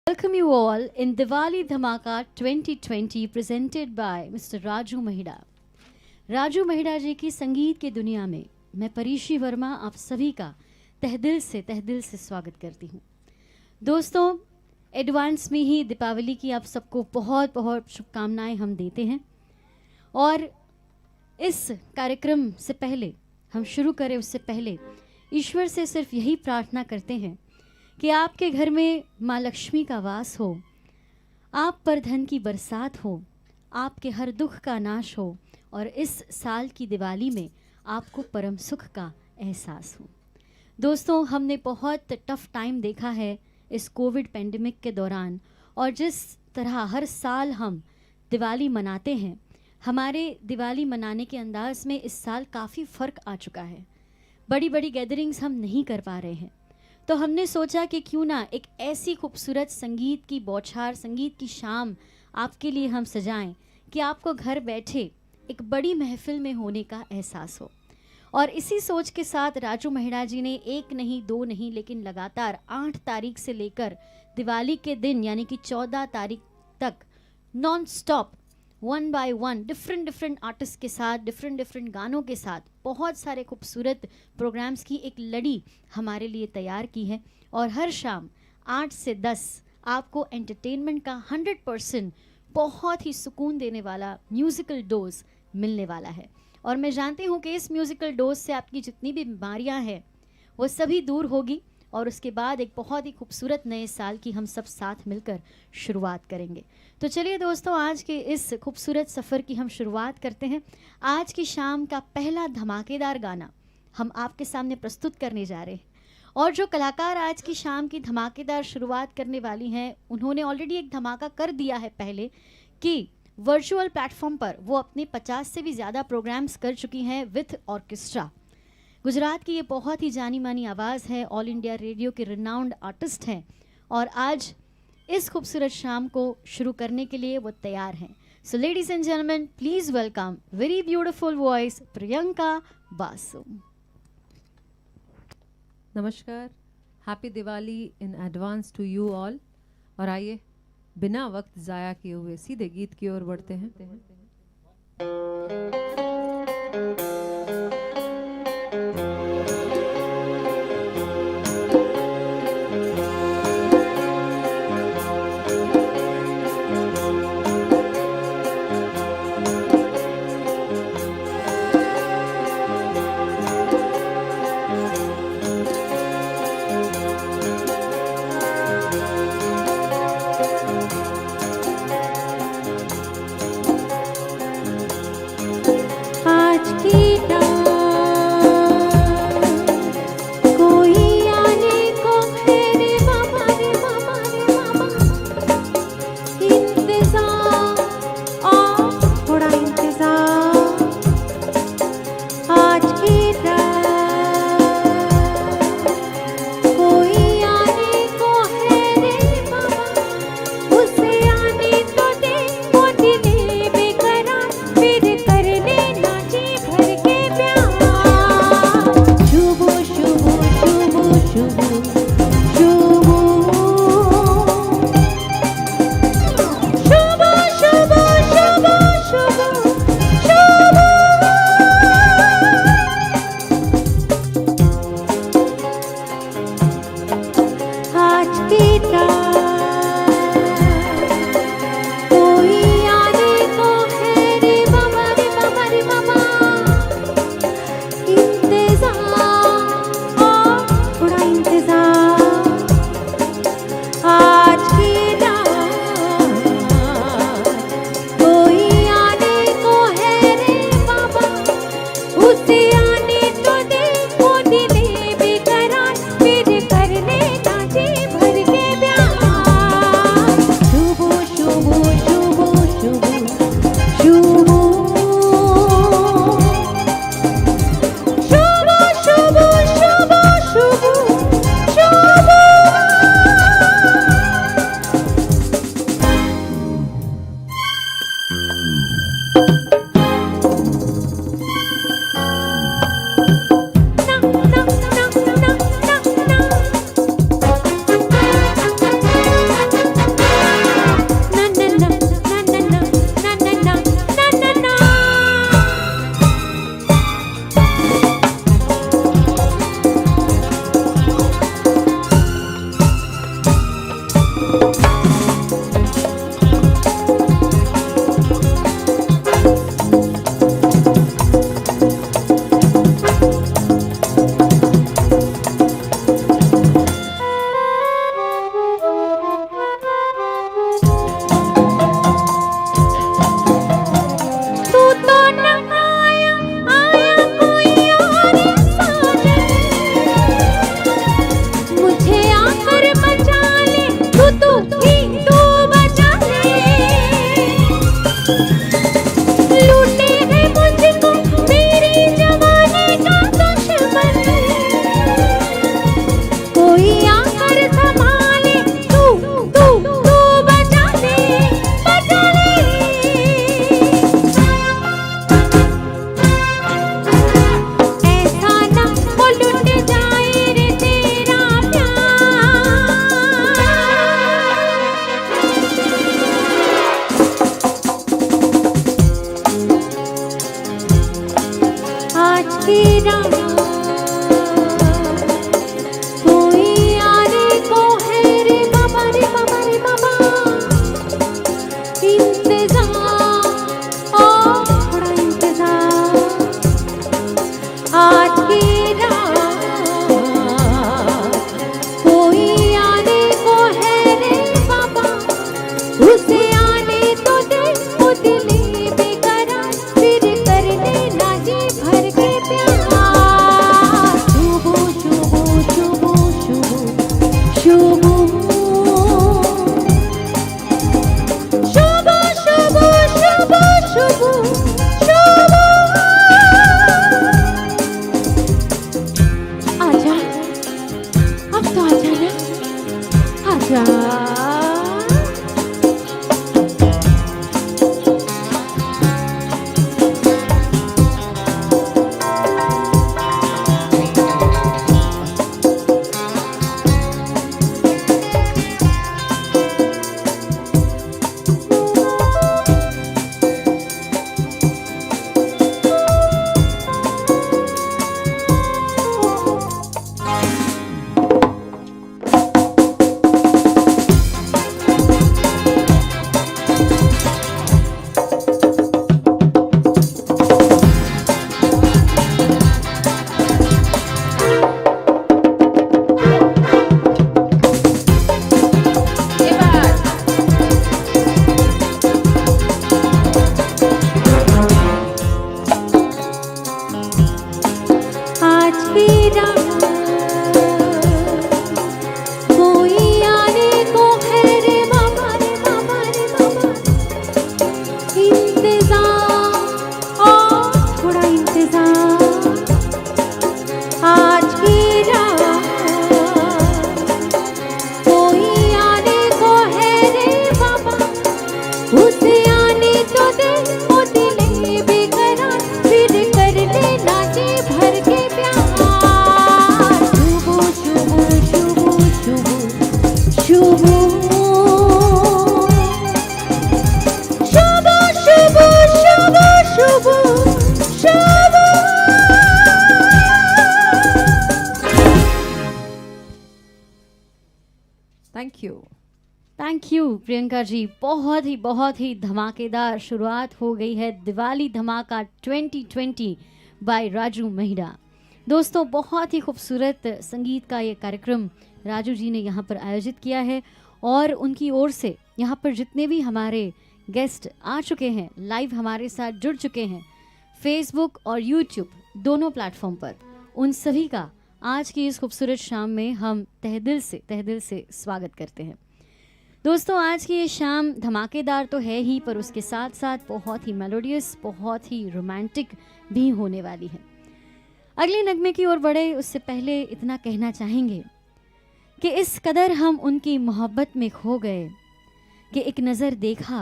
Welcome you all in Diwali Dhamaka 2020 presented by Mr. Raju Mahida. Raju Mahida जी की संगीत की दुनिया में मैं परीशी वर्मा आप सभी का तहदिल से स्वागत करती हूँ। दोस्तों, एडवांस में ही दीपावली की आप सबको बहुत बहुत शुभकामनाएं हम देते हैं। और इस कार्यक्रम से पहले हम शुरू करें उससे पहले ईश्वर से सिर्फ यही प्रार्थना करते हैं कि आपके घर में माँ लक्ष्मी का वास हो, आप पर धन की बरसात हो, आपके हर दुख का नाश हो और इस साल की दिवाली में आपको परम सुख का एहसास हो। दोस्तों, हमने बहुत टफ टाइम देखा है इस कोविड पेंडेमिक के दौरान, और जिस तरह हर साल हम दिवाली मनाते हैं, हमारे दिवाली मनाने के अंदाज़ में इस साल काफ़ी फ़र्क आ चुका है। बड़ी बड़ी गैदरिंग्स हम नहीं कर पा रहे हैं, तो हमने सोचा कि क्यों ना एक ऐसी खूबसूरत संगीत की बौछार, संगीत की शाम आपके लिए हम सजाएं कि आपको घर बैठे एक बड़ी महफिल में होने का एहसास हो। और इसी सोच के साथ राजू महिड़ा जी ने एक नहीं, दो नहीं, लेकिन लगातार 8 तारीख से लेकर दिवाली के दिन यानी कि 14 तारीख तक non stop 1 by 1 different artist के साथ, डिफरेंट गानों के साथ बहुत सारे खूबसूरत प्रोग्राम्स की एक लड़ी हमारे लिए तैयार की है। और हर शाम 8 से 10 आपको एंटरटेनमेंट का 100% बहुत ही सुकून देने वाला म्यूज़िकल डोज मिलने वाला है। और मैं जानती हूँ कि इस म्यूज़िकल डोज से आपकी जितनी भी बीमारियाँ हैं वो सभी दूर होगी, और उसके बाद एक बहुत ही खूबसूरत नए साल की हम सब साथ मिलकर शुरुआत करेंगे। तो चलिए दोस्तों, आज के इस खूबसूरत सफ़र की हम शुरुआत करते हैं। आज की शाम का पहला धमाकेदार गाना हम आपके सामने प्रस्तुत करने जा रहे हैं, और जो कलाकार आज की शाम की धमाकेदार शुरुआत करने वाली हैं, उन्होंने ऑलरेडी एक धमाका कर दिया है पहले कि वर्चुअल प्लेटफॉर्म पर वो अपने 50 से भी ज़्यादा प्रोग्राम्स कर चुकी हैं विथ ऑर्केस्ट्रा। गुजरात की ये बहुत ही जानी मानी आवाज़ है, ऑल इंडिया रेडियो के रिनाउंड आर्टिस्ट हैं, और आज इस खूबसूरत शाम को शुरू करने के लिए वो तैयार हैं। So ladies and gentleman, please welcome very beautiful voice Priyanka Basu. नमस्कार, happy Diwali in advance to you all. और आइए बिना वक्त ज़ाया किए हुए सीधे गीत की ओर बढ़ते हैं। की रात कोई आने को है रे बाबा रे बाबा रे बाबा, इंतजार और थोड़ा इंतजार, आज की रात कोई आने को है रे बाबा, उसे आने तो दे वो दिली बेकरार, फिर कर लेना जी भर के प्यार। शुभो शुभो शुभो शुभो शुभो शुभो शुभो शुभो शुभो शुभो, आजा अब तो आजा ना, आजा। आज की रात कोई आने को है रे बाबा रे बाबा रे बाबा, इंतजार और थोड़ा इंतजार, आज की रात कोई आने को है रे बाबा, उसे आने तो दे वो दिले बेकरार, फिर कर लेना जी भर के प्यार। शुभो शुभो शुभो शुभो शुभो शुभो शुभो शुभो शुभो शुभो। Thank you. Thank you Priyanka ji, बहुत ही धमाकेदार शुरुआत हो गई है दिवाली धमाका 2020 बाय राजू महिड़ा। दोस्तों, बहुत ही खूबसूरत संगीत का ये कार्यक्रम राजू जी ने यहाँ पर आयोजित किया है और उनकी ओर से यहाँ पर जितने भी हमारे गेस्ट आ चुके हैं, लाइव हमारे साथ जुड़ चुके हैं फेसबुक और यूट्यूब दोनों प्लेटफॉर्म पर, उन सभी का आज की इस खूबसूरत शाम में हम तहे दिल से स्वागत करते हैं। दोस्तों, आज की ये शाम धमाकेदार तो है ही, पर उसके साथ साथ बहुत ही मेलोडियस, बहुत ही रोमांटिक भी होने वाली है। अगले नगमे की ओर बढ़े उससे पहले इतना कहना चाहेंगे कि इस कदर हम उनकी मोहब्बत में खो गए कि एक नज़र देखा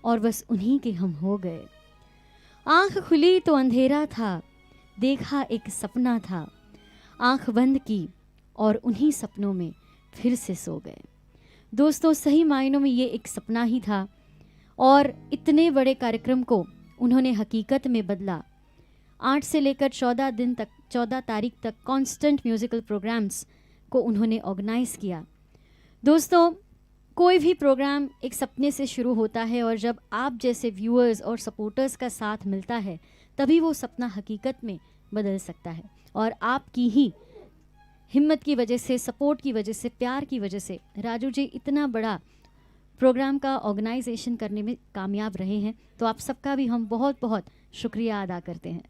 और बस उन्हीं के हम हो गए। आंख खुली तो अंधेरा था, देखा एक सपना था, आंख बंद की और उन्हीं सपनों में फिर से सो गए। दोस्तों, सही मायनों में ये एक सपना ही था और इतने बड़े कार्यक्रम को उन्होंने हकीकत में बदला। 8 से लेकर 14 तारीख तक कांस्टेंट म्यूजिकल प्रोग्राम्स को उन्होंने ऑर्गेनाइज किया। दोस्तों, कोई भी प्रोग्राम एक सपने से शुरू होता है और जब आप जैसे व्यूअर्स और सपोर्टर्स का साथ मिलता है तभी वो सपना हकीकत में बदल सकता है। और आपकी ही हिम्मत की वजह से, सपोर्ट की वजह से, प्यार की वजह से राजू जी इतना बड़ा प्रोग्राम का ऑर्गेनाइजेशन करने में कामयाब रहे हैं। तो आप सबका भी हम बहुत बहुत शुक्रिया अदा करते हैं।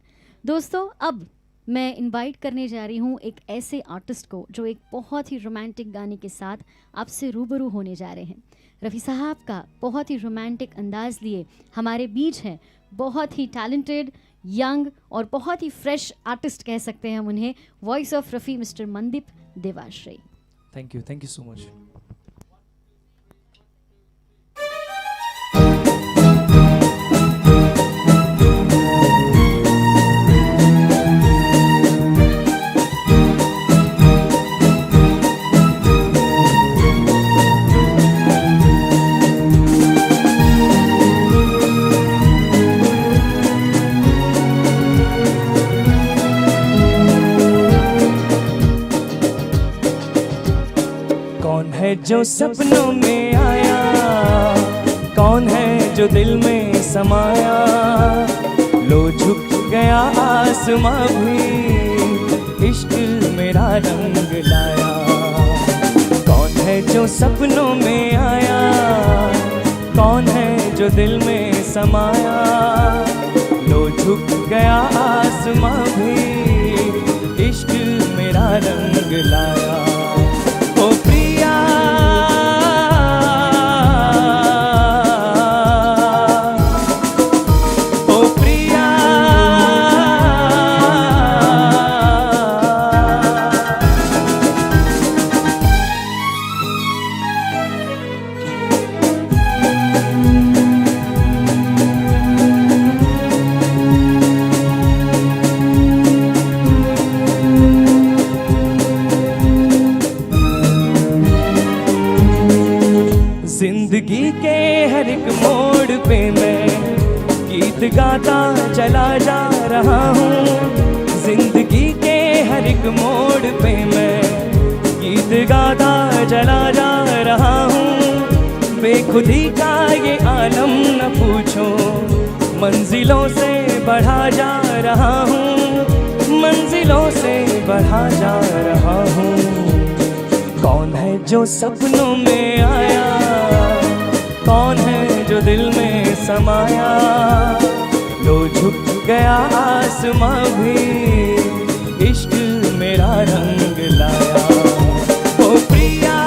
दोस्तों, अब मैं इनवाइट करने जा रही हूँ एक ऐसे आर्टिस्ट को जो एक बहुत ही रोमांटिक गाने के साथ आपसे रूबरू होने जा रहे हैं। रफ़ी साहब का बहुत ही रोमांटिक अंदाज लिए हमारे बीच हैं, बहुत ही टैलेंटेड, यंग और बहुत ही फ्रेश आर्टिस्ट कह सकते हैं हम उन्हें, voice of Rafi mister Mandeep Devashray. Thank you so much. जो सपनों में आया, कौन है जो दिल में समाया, लो झुक गया आसमां भी, इश्क मेरा रंग लाया। कौन है जो सपनों में आया, कौन है जो दिल में समाया, लो झुक गया आसमां भी, इश्क मेरा रंग लाया। ओ प्रिया जिंदगी के हर एक मोड़ पे मैं गीत गाता चला जा रहा हूँ। जिंदगी के हर एक मोड़ पे मैं गीत गाता चला जा रहा हूँ। बेखुदी का ये आलम न पूछो, मंजिलों से बढ़ा जा रहा हूँ, मंजिलों से बढ़ा जा रहा हूँ। कौन है जो सपनों में आया, कौन है जो दिल में समाया, लो झुक गया आसमां भी, इश्क मेरा रंग लाया। ओ प्रिया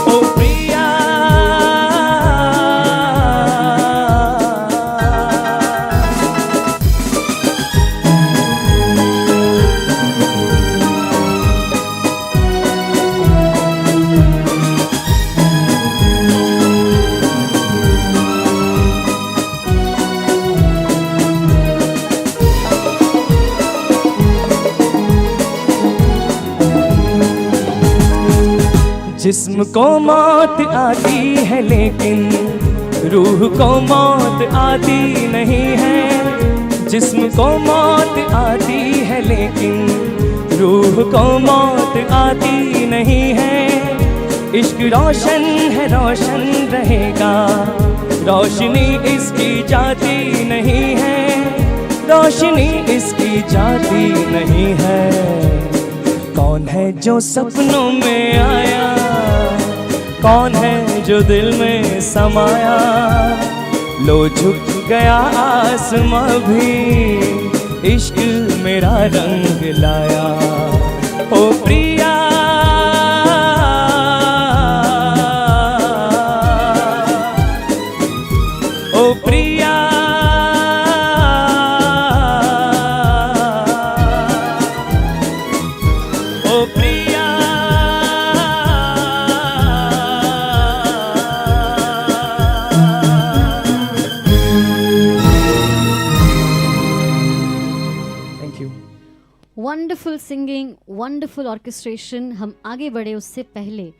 ओ प्रिया जिस्म को मौत आती है लेकिन रूह को मौत आती नहीं है। जिस्म को मौत आती है लेकिन रूह को मौत आती नहीं है। इश्क रोशन है रोशन रहेगा, रोशनी इसकी जाती नहीं है, रोशनी इसकी जाती नहीं है। कौन है जो सपनों में आया, कौन है जो दिल में समाया, लो झुक गया आसमां भी, इश्क मेरा रंग लाया। ओ प्रिया ओ प्रिया ओ प्रिया Thank you. Wonderful singing, wonderful orchestration. हम आगे बढ़े उससे पहले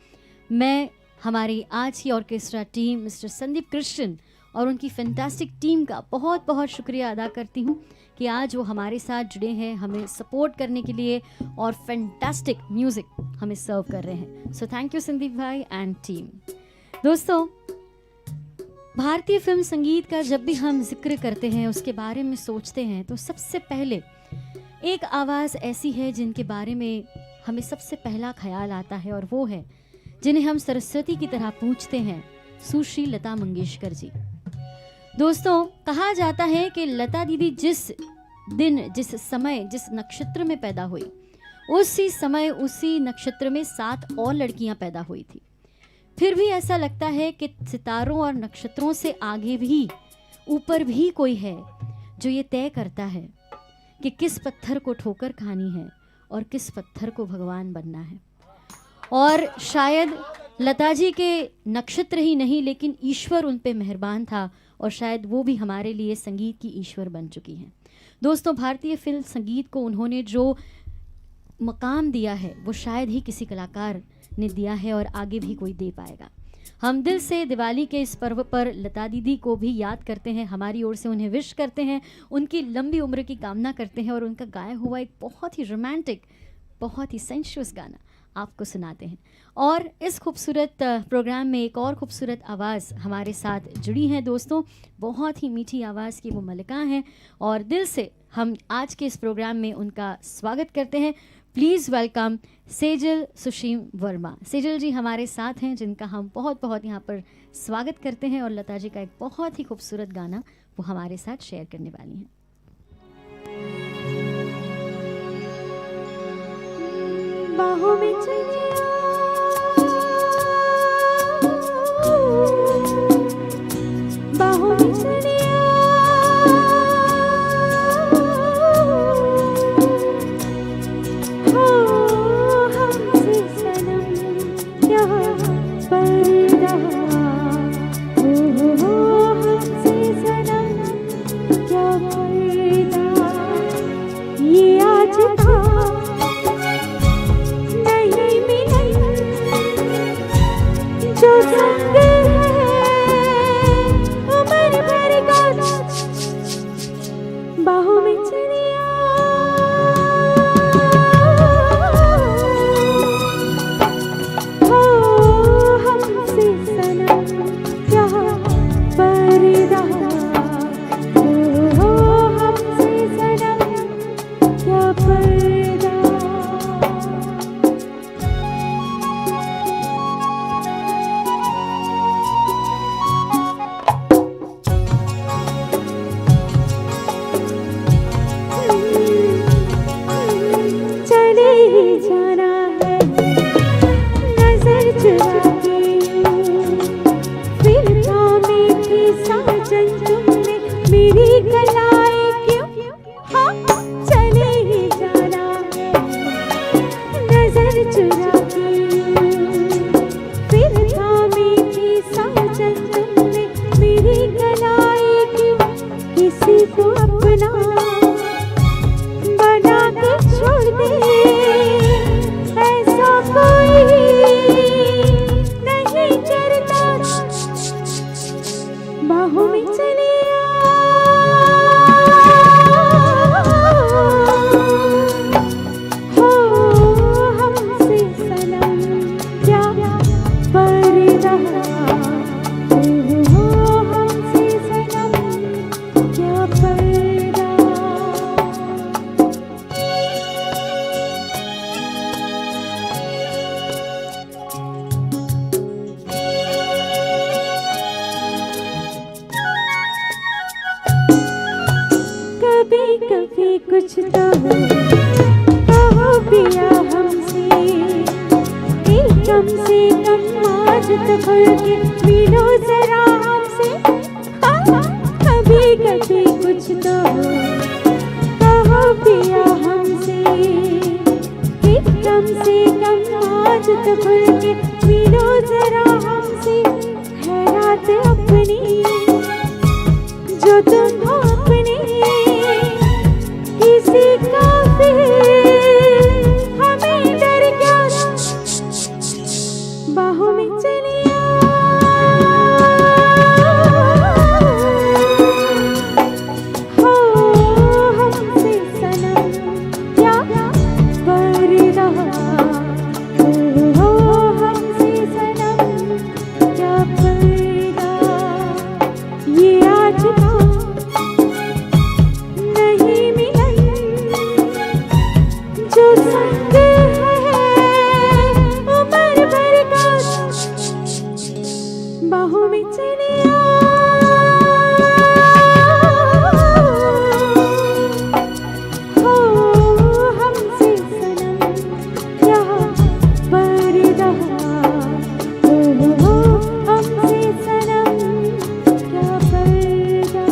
मैं हमारी आज की orchestra team mister Sandeep Krishna और उनकी फैंटास्टिक टीम का बहुत बहुत शुक्रिया अदा करती हूँ कि आज वो हमारे साथ जुड़े हैं, हमें सपोर्ट करने के लिए और फैंटास्टिक म्यूज़िक हमें सर्व कर रहे हैं। सो थैंक यू संदीप भाई एंड टीम। दोस्तों, भारतीय फिल्म संगीत का जब भी हम जिक्र करते हैं, उसके बारे में सोचते हैं, तो सबसे पहले एक आवाज़ ऐसी है जिनके बारे में हमें सबसे पहला ख्याल आता है, और वो है जिन्हें हम सरस्वती की तरह पूछते हैं, सुश्री लता मंगेशकर जी। दोस्तों, कहा जाता है कि लता दीदी जिस दिन, जिस समय, जिस नक्षत्र में पैदा हुई, उसी समय उसी नक्षत्र में 7 और लड़कियां पैदा हुई थी। फिर भी ऐसा लगता है कि सितारों और नक्षत्रों से आगे भी, ऊपर भी कोई है जो ये तय करता है कि किस पत्थर को ठोकर खानी है और किस पत्थर को भगवान बनना है। और शायद लता जी के नक्षत्र ही नहीं, लेकिन ईश्वर उन पे मेहरबान था, और शायद वो भी हमारे लिए संगीत की ईश्वर बन चुकी हैं। दोस्तों, भारतीय फिल्म संगीत को उन्होंने जो मकाम दिया है, वो शायद ही किसी कलाकार ने दिया है और आगे भी कोई दे पाएगा। हम दिल से दिवाली के इस पर्व पर लता दीदी को भी याद करते हैं, हमारी ओर से उन्हें विश करते हैं, उनकी लंबी उम्र की कामना करते हैं और उनका गाया हुआ एक बहुत ही रोमांटिक, बहुत ही सेंशुअस गाना आपको सुनाते हैं। और इस खूबसूरत प्रोग्राम में एक और खूबसूरत आवाज़ हमारे साथ जुड़ी है दोस्तों, बहुत ही मीठी आवाज़ की वो मलिका हैं और दिल से हम आज के इस प्रोग्राम में उनका स्वागत करते हैं। Please welcome Sejal Susheem Verma. सेजल जी हमारे साथ हैं जिनका हम बहुत बहुत यहाँ पर स्वागत करते हैं और लता जी का एक बहुत ही खूबसूरत गाना वो हमारे साथ शेयर करने वाली हैं। बाहों में चलिया, बाहों में चलिया, हो हमसे सनम क्या पर्दा, हो हमसे सनम क्या पर्दा, ये आज था जो संग है उम्र भर का, बाहों में चलिया, हो हमसे सनम क्या पर्दा, हो हमसे सनम क्या पर्दा। चले ही जाना है नजर चुरा के, फिर थामे थी साजन तुमने मेरी गलाई क्यों, हाँ चले ही जाना है नजर चुरा के, फिर थामे थी साजन तुमने मेरी गलाई क्यों, किसी को अपना बना के छोड़ दे ऐसा कोई नहीं करता, बाहों में चलिया, हो हमसे सनम क्या पर्दा, हो हमसे सनम क्या पर्दा। कभी कभी कुछ तो कहो पिया हमसे, कम से कम आज तो खुल के मिलो जरा हमसे, हाँ, कभी कभी कुछ तो कहो पिया हमसे, कम से कम आज तो खुल के मिलो जरा हमसे, है रात अपनी जो तुम हो अपने, किसी का फिर हमें डर क्या, बाहों में चलिया, हो हमसे सनम क्या पर्दा, हो हमसे सनम क्या पर्दा, ये आज था नहीं मिलन जो संग है उम्र भर का, बाहों में चलिया, हो हमसे सनम क्या पर्दा, हो हमसे सनम क्या पर्दा।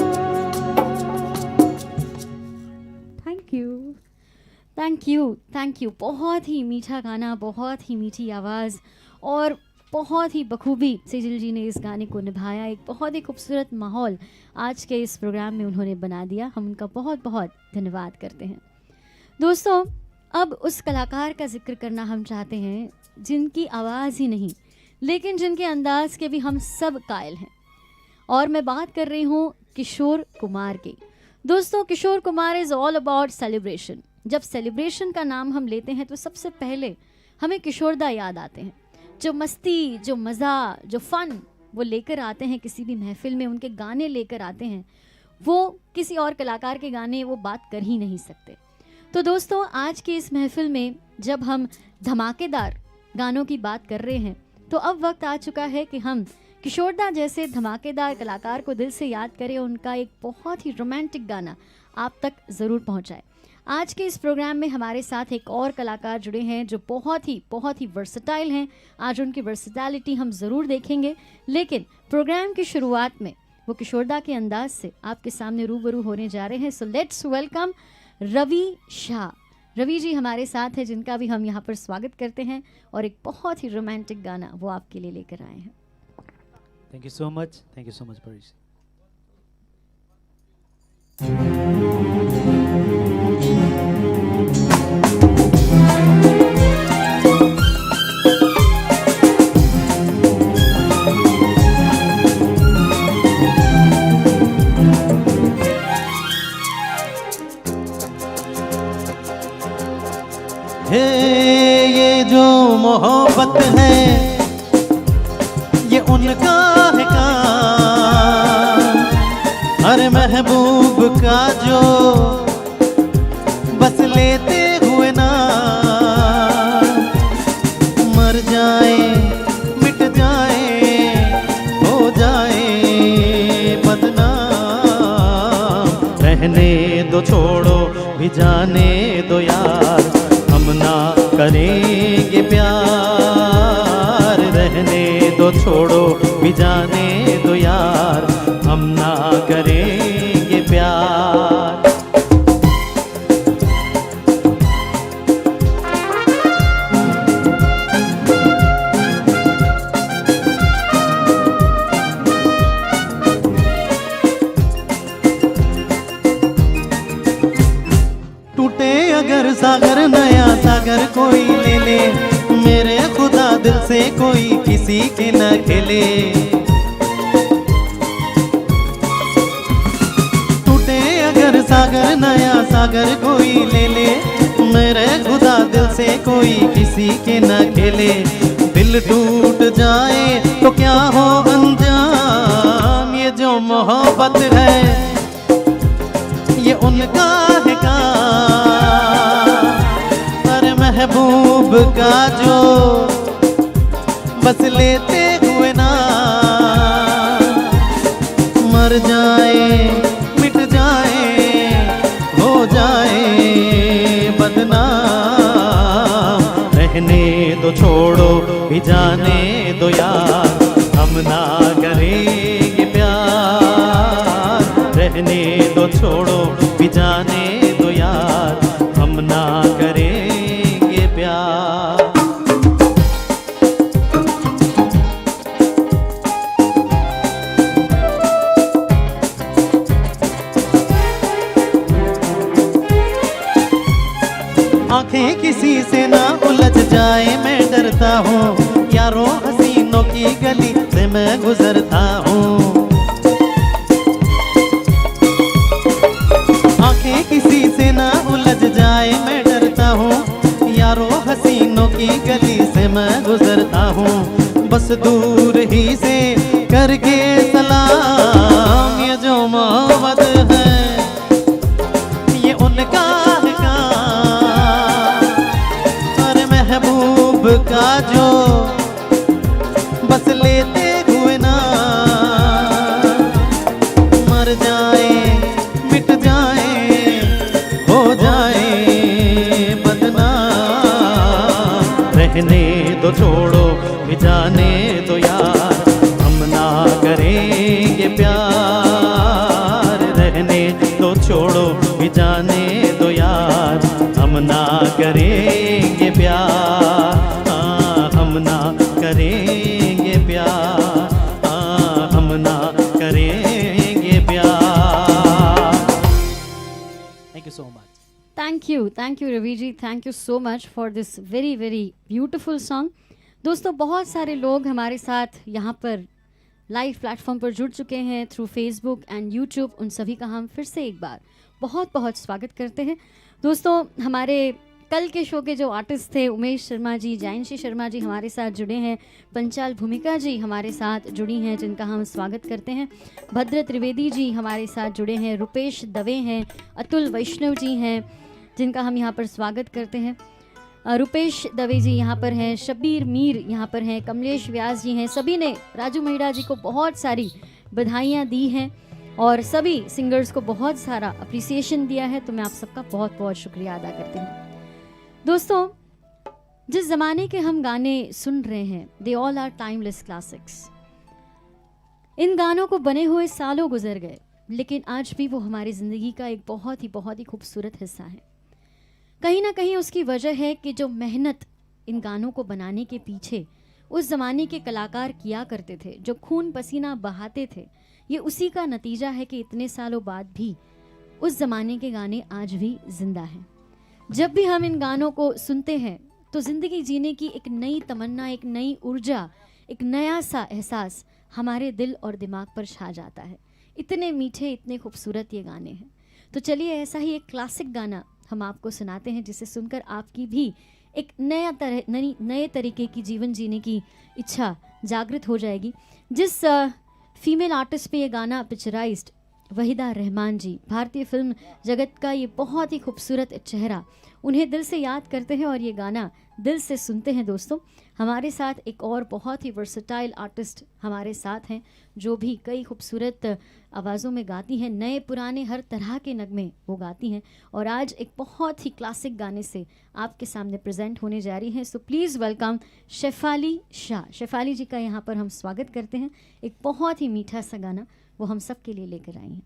Thank you. बहुत ही मीठा गाना, बहुत ही मीठी आवाज़ और बहुत ही बखूबी सेजल जी ने इस गाने को निभाया। एक बहुत ही खूबसूरत माहौल आज के इस प्रोग्राम में उन्होंने बना दिया। हम उनका बहुत बहुत धन्यवाद करते हैं। दोस्तों, अब उस कलाकार का जिक्र करना हम चाहते हैं जिनकी आवाज़ ही नहीं लेकिन जिनके अंदाज के भी हम सब कायल हैं। और मैं बात कर रही हूँ किशोर कुमार की। दोस्तों, Kishore Kumar is all about celebration. जब सेलिब्रेशन का नाम हम लेते हैं तो सबसे पहले हमें किशोरदा याद आते हैं, जो मस्ती, जो मज़ा, जो फ़न वो लेकर आते हैं किसी भी महफिल में, उनके गाने लेकर आते हैं, वो किसी और कलाकार के गाने वो बात कर ही नहीं सकते। तो दोस्तों, आज की इस महफिल में जब हम धमाकेदार गानों की बात कर रहे हैं तो अब वक्त आ चुका है कि हम किशोरदा जैसे धमाकेदार कलाकार को दिल से याद करें, उनका एक बहुत ही रोमांटिक गाना आप तक ज़रूर पहुंचाए। आज के इस प्रोग्राम में हमारे साथ एक और कलाकार जुड़े हैं जो बहुत ही वर्सटाइल हैं। आज उनकी वर्सटैलिटी हम ज़रूर देखेंगे, लेकिन प्रोग्राम की शुरुआत में वो किशोरदा के अंदाज से आपके सामने रूबरू होने जा रहे हैं। So let's welcome Ravi Shah. Ravi ji हमारे साथ हैं, जिनका भी हम यहाँ पर स्वागत करते हैं, और एक बहुत ही रोमांटिक गाना वो आपके लिए लेकर आए हैं। Thank you so much. Thank you so much, Paris. हे ये जो मोहब्बत है ये उनका है काम, हर महबूब का जो बस लेते हुए ना मर जाए, मिट जाए, हो जाए बदनाम। रहने दो, छोड़ो भी जाने दो यार, हम ना करेंगे प्यार। रहने दो, छोड़ो भी जाने दो यार, हम ना करेंगे प्यार। टूटे अगर सागर, नया सागर कोई ले ले, मेरे खुदा दिल से कोई किसी के न खेले। टूटे अगर सागर, नया सागर कोई ले ले, मेरे खुदा दिल से कोई किसी के न खेले। दिल टूट जाए तो क्या हो अंजाम, ये जो मोहब्बत है ये उनका है काम, हर महबूब का जो बस लेते हुए ना मर जाए, मिट जाए, हो जाए बदनाम। रहने दो, छोड़ो भी जाने दो यार, हम ना करेंगे प्यार। रहने दो, छोड़ो भी जाने दो यार, हम ना करेंगे प्यार। आंखें किसी से ना उलझ जाए मैं डरता हूँ, यारों हसीनों की गली से मैं गुजरता हूँ। आंखें किसी से ना उलझ जाए मैं डरता हूँ, यारों हसीनों की गली से मैं गुजरता हूँ। बस दूर ही से करके सलाम, ये जो मोहब्बत है ये उनका है काम, और महबूब का जो बस लेते हुए ना मर जाए, मिट जाए, हो जाए बदनाम। रहने दो, छोड़ो भी जाने दो यार, हम ना करेंगे प्यार। रहने दो, छोड़ो भी जाने दो यार, हम ना करेंगे प्यार। हम ना करेंगे प्यार, हम ना करेंगे प्यार। Thank you so much. Thank you Ravi ji, thank you so much for this very beautiful song. दोस्तों, बहुत सारे लोग हमारे साथ यहाँ पर लाइव प्लेटफॉर्म पर जुड़ चुके हैं थ्रू फेसबुक एंड यूट्यूब। उन सभी का हम फिर से एक बार बहुत बहुत स्वागत करते हैं। दोस्तों, हमारे कल के शो के जो आर्टिस्ट थे, उमेश शर्मा जी, जयंशी शर्मा जी हमारे साथ जुड़े हैं, पंचाल भूमिका जी हमारे साथ जुड़ी हैं जिनका हम स्वागत करते हैं, भद्र त्रिवेदी जी हमारे साथ जुड़े हैं, रुपेश दवे हैं, अतुल वैष्णव जी हैं जिनका हम यहाँ पर स्वागत करते हैं, रुपेश दवे जी यहाँ पर हैं, शब्बीर मीर यहाँ पर हैं, कमलेश व्यास जी हैं। सभी ने राजू महिड़ा जी को बहुत सारी बधाइयाँ दी हैं और सभी सिंगर्स को बहुत सारा अप्रिसिएशन दिया है, तो मैं आप सबका बहुत बहुत शुक्रिया अदा करती हूँ। दोस्तों, जिस ज़माने के हम गाने सुन रहे हैं, they all are timeless classics. इन गानों को बने हुए सालों गुजर गए, लेकिन आज भी वो हमारी ज़िंदगी का एक बहुत ही खूबसूरत हिस्सा है। कहीं ना कहीं उसकी वजह है कि जो मेहनत इन गानों को बनाने के पीछे उस ज़माने के कलाकार किया करते थे, जो खून पसीना बहाते थे, ये उसी का नतीजा है कि इतने सालों बाद भी उस ज़माने के गाने आज भी जिंदा हैं। जब भी हम इन गानों को सुनते हैं तो ज़िंदगी जीने की एक नई तमन्ना, एक नई ऊर्जा, एक नया सा एहसास हमारे दिल और दिमाग पर छा जाता है। इतने मीठे, इतने खूबसूरत ये गाने हैं। तो चलिए, ऐसा ही एक क्लासिक गाना हम आपको सुनाते हैं जिसे सुनकर आपकी भी एक नए तरीके की जीवन जीने की इच्छा जागृत हो जाएगी। जिस फीमेल आर्टिस्ट पे ये गाना पिक्चराइज्ड, वहीदा रहमान जी, भारतीय फिल्म जगत का ये बहुत ही खूबसूरत चेहरा, उन्हें दिल से याद करते हैं और ये गाना दिल से सुनते हैं। दोस्तों, हमारे साथ एक और बहुत ही वर्सेटाइल आर्टिस्ट हमारे साथ हैं जो भी कई खूबसूरत आवाज़ों में गाती हैं, नए पुराने हर तरह के नगमे वो गाती हैं और आज एक बहुत ही क्लासिक गाने से आपके सामने प्रेजेंट होने जा रही हैं। So please welcome Shefali Shah. Shefali ji का यहाँ पर हम स्वागत करते हैं। एक बहुत ही मीठा सा गाना वो हम सब के लिए लेकर आई हैं।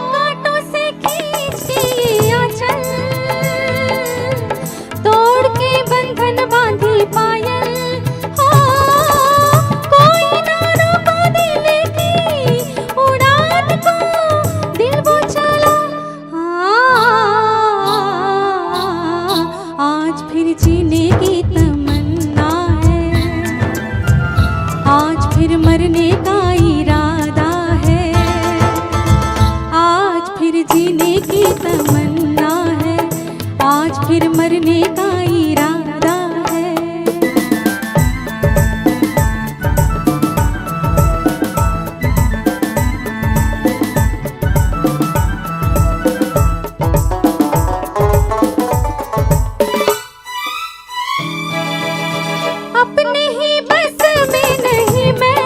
कांटों से खींच के ये आंचल, तोड़ के बंधन बांधी पायल, कोई ना रोको दिल की उड़ान को, दिल वो चला। आज फिर जीने की तमन्ना है, आज फिर मरने का इरादा है, आज फिर जीने की तमन्ना है, आज फिर मरने का इरादा है। अपने ही बस में नहीं मैं,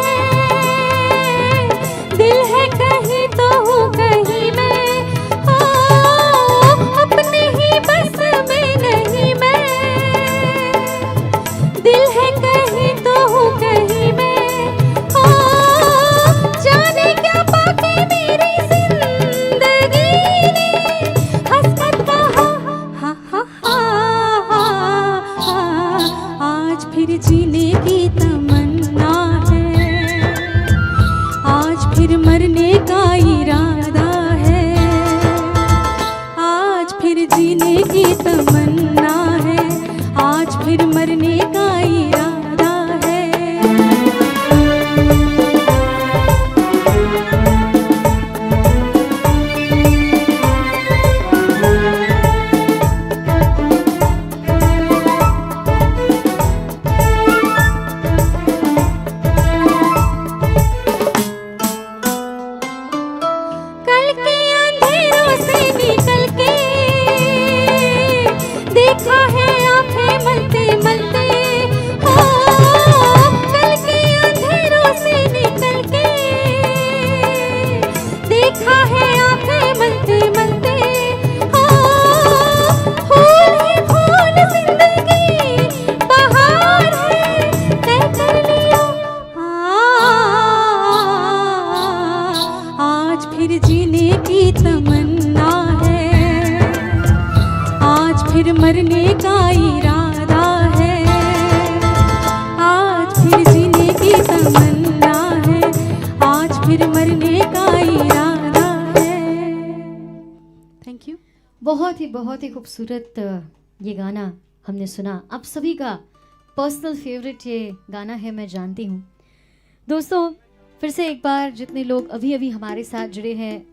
दिल है कहीं तो हूँ कहीं मैं, अपने ही बस में नहीं मैं, दिल है कहीं तो हूँ कहीं मैं, जाने क्या पाके मेरी जिंदगी ने हंसकर कहा हा हा हा, आज फिर जीने की तमन्ना है, आज फिर मरने का इरादा है, आज फिर जीने की तमन्ना है, आज फिर मरने का इरादा है। बहुत ही खूबसूरत ये गाना हमने सुना। आप सभी का पर्सनल फेवरेट ये गाना है, मैं जानती हूँ। दोस्तों, फिर से एक बार जितने लोग अभी अभी हमारे साथ जुड़े हैं,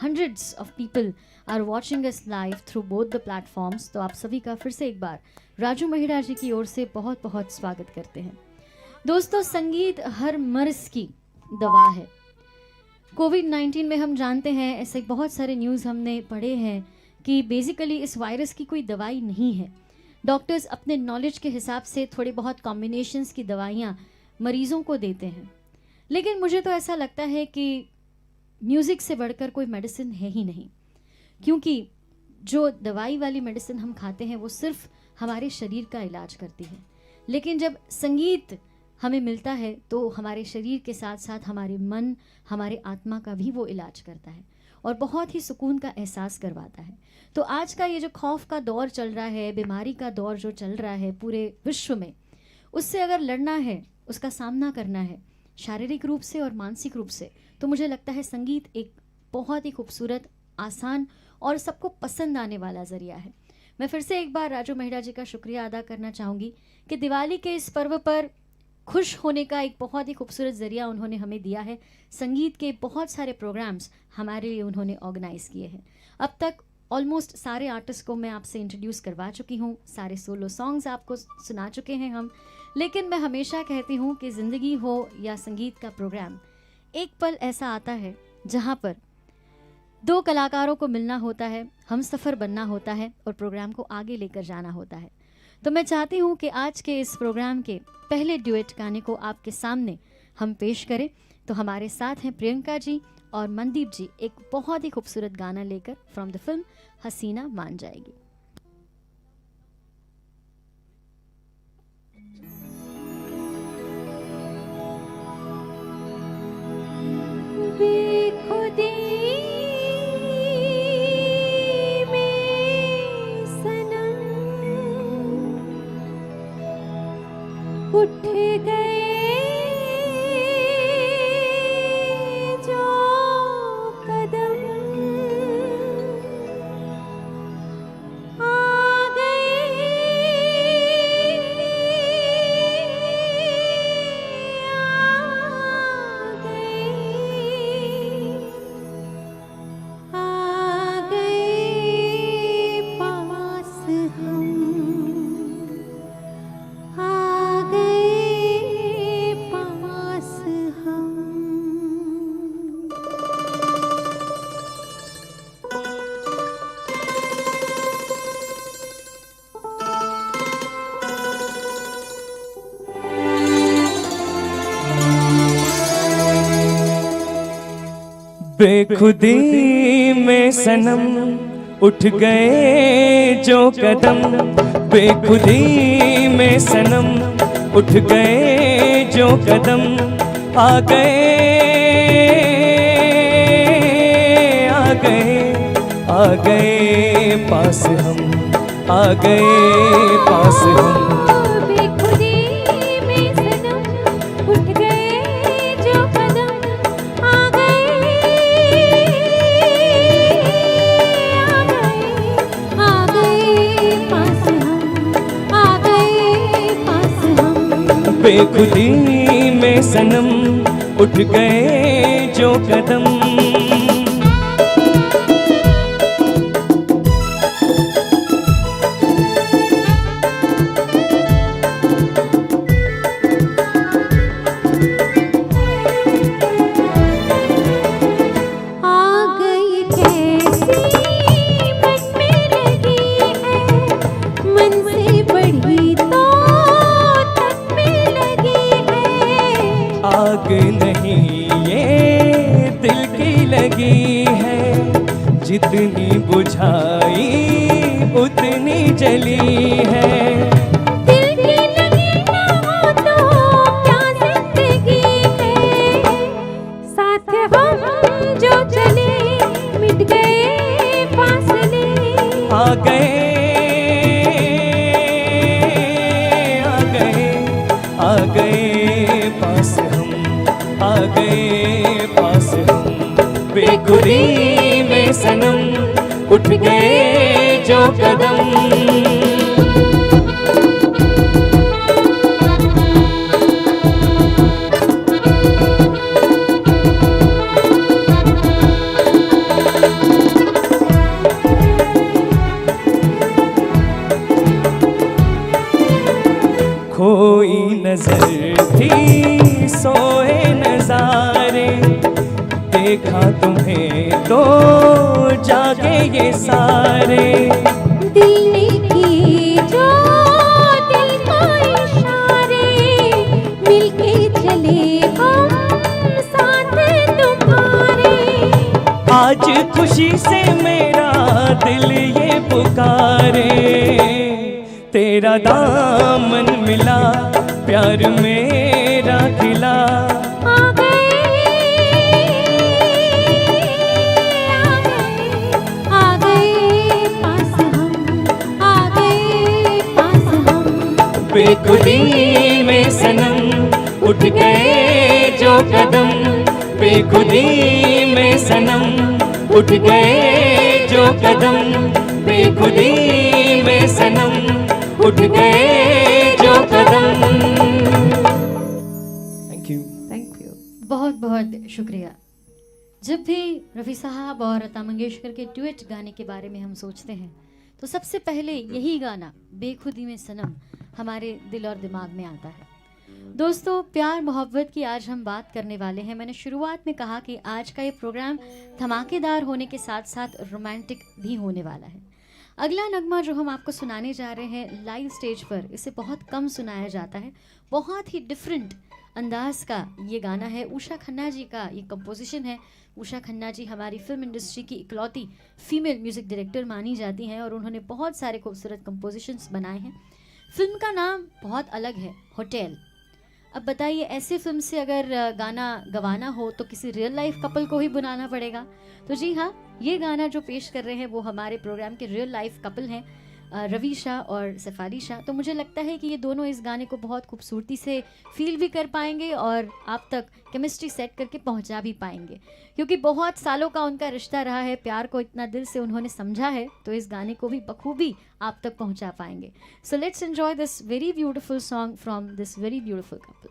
hundreds of people are watching us live through both the platforms, तो आप सभी का फिर से एक बार राजू महिड़ा जी की ओर से बहुत बहुत स्वागत करते हैं। दोस्तों, संगीत हर मर्ज की दवा है। कोविड-19 में हम जानते हैं, ऐसे बहुत सारे न्यूज़ हमने पढ़े हैं कि बेसिकली इस वायरस की कोई दवाई नहीं है। डॉक्टर्स अपने नॉलेज के हिसाब से थोड़ी बहुत कॉम्बिनेशंस की दवाइयाँ मरीज़ों को देते हैं, लेकिन मुझे तो ऐसा लगता है कि म्यूज़िक से बढ़कर कोई मेडिसिन है ही नहीं, क्योंकि जो दवाई वाली मेडिसिन हम खाते हैं वो सिर्फ हमारे शरीर का इलाज करती है, लेकिन जब संगीत हमें मिलता है तो हमारे शरीर के साथ साथ हमारे मन, हमारे आत्मा का भी वो इलाज करता है और बहुत ही सुकून का एहसास करवाता है। तो आज का ये जो खौफ का दौर चल रहा है, बीमारी का दौर जो चल रहा है पूरे विश्व में, उससे अगर लड़ना है, उसका सामना करना है शारीरिक रूप से और मानसिक रूप से, तो मुझे लगता है संगीत एक बहुत ही खूबसूरत, आसान और सबको पसंद आने वाला ज़रिया है। मैं फिर से एक बार राजू महिड़ा जी का शुक्रिया अदा करना चाहूँगी कि दिवाली के इस पर्व पर खुश होने का एक बहुत ही खूबसूरत ज़रिया उन्होंने हमें दिया है। संगीत के बहुत सारे प्रोग्राम्स हमारे लिए उन्होंने ऑर्गेनाइज़ किए हैं। अब तक ऑलमोस्ट सारे आर्टिस्ट को मैं आपसे इंट्रोड्यूस करवा चुकी हूँ, सारे सोलो सॉन्ग्स आपको सुना चुके हैं हम, लेकिन मैं हमेशा कहती हूँ कि ज़िंदगी हो या संगीत का प्रोग्राम, एक पल ऐसा आता है जहाँ पर दो कलाकारों को मिलना होता है, हम सफ़र बनना होता है और प्रोग्राम को आगे लेकर जाना होता है। तो मैं चाहती हूँ कि आज के इस प्रोग्राम के पहले ड्यूएट गाने को आपके सामने हम पेश करें। तो हमारे साथ हैं प्रियंका जी और मनदीप जी, एक बहुत ही खूबसूरत गाना लेकर फ्रॉम द फिल्म हसीना मान जाएगी। बेखुदी में सनम उठ गए जो कदम, आ गए पास हम, आ गए पास हम। बेखुदी में सनम उठ गए जो कदम, बेखुदी में सनम उठ गए जो कदम, आ गए आ गए आ गए पास हम, आ गए पास हम। बेखुदी में सनम उठ गए जो कदम, आ गए पास हम, आ गए पास हम। बेखुदी में सनम उठ गए जो कदम। आग नहीं ये दिल की लगी है, जितनी बुझाई उतनी जली है। दिल की लगी ना हो तो क्या जिंदगी है, साथ हम जो चले मिट गए फासले, आ गए आ गए आ गए पास हम, आ गए पास हम। बेखुदी में सनम उठ गए जो कदम। खोई नजर थी सोए नजारे, देखा तुम्हें तो जागे ये सारे। दिल ने किए जो दिल को इशारे, मिलके चले हम साथ तुम्हारे। आज खुशी से मेरा दिल ये पुकारे, तेरा दामन मिला प्यार मेरा खिला। आ गए पास हम, आ गए पास हम। बेखुदी में सनम उठ गए जो कदम, बेखुदी में सनम उठ गए जो कदम, बेखुदी में सनम उठ गए जो कदम। Thank you. Thank you. बहुत बहुत शुक्रिया। जब भी रफ़ी साहब और लता मंगेशकर के ड्यूएट गाने के बारे में हम सोचते हैं तो सबसे पहले यही गाना बेखुदी में सनम हमारे दिल और दिमाग में आता है। दोस्तों, प्यार मोहब्बत की आज हम बात करने वाले हैं। मैंने शुरुआत में कहा कि आज का ये प्रोग्राम धमाकेदार होने के साथ साथ रोमांटिक भी होने वाला है। अगला नगमा जो हम आपको सुनाने जा रहे हैं लाइव स्टेज पर, इसे बहुत कम सुनाया जाता है। बहुत ही डिफरेंट अंदाज का ये गाना है। उषा खन्ना जी का ये कंपोजिशन है। उषा खन्ना जी हमारी फिल्म इंडस्ट्री की इकलौती फीमेल म्यूज़िक डायरेक्टर मानी जाती हैं और उन्होंने बहुत सारे खूबसूरत कंपोजिशंस बनाए हैं। फिल्म का नाम बहुत अलग है, होटल। अब बताइए, ऐसे फिल्म से अगर गाना गवाना हो तो किसी रियल लाइफ कपल को ही बुलाना पड़ेगा। तो जी हाँ, ये गाना जो पेश कर रहे हैं वो हमारे प्रोग्राम के रियल लाइफ कपल हैं, रवि शाह और सैफाली शाह। तो मुझे लगता है कि ये दोनों इस गाने को बहुत खूबसूरती से फील भी कर पाएंगे और आप तक केमिस्ट्री सेट करके पहुंचा भी पाएंगे, क्योंकि बहुत सालों का उनका रिश्ता रहा है। प्यार को इतना दिल से उन्होंने समझा है, तो इस गाने को भी बखूबी आप तक पहुंचा पाएंगे। So let's enjoy this very beautiful song from this very beautiful couple.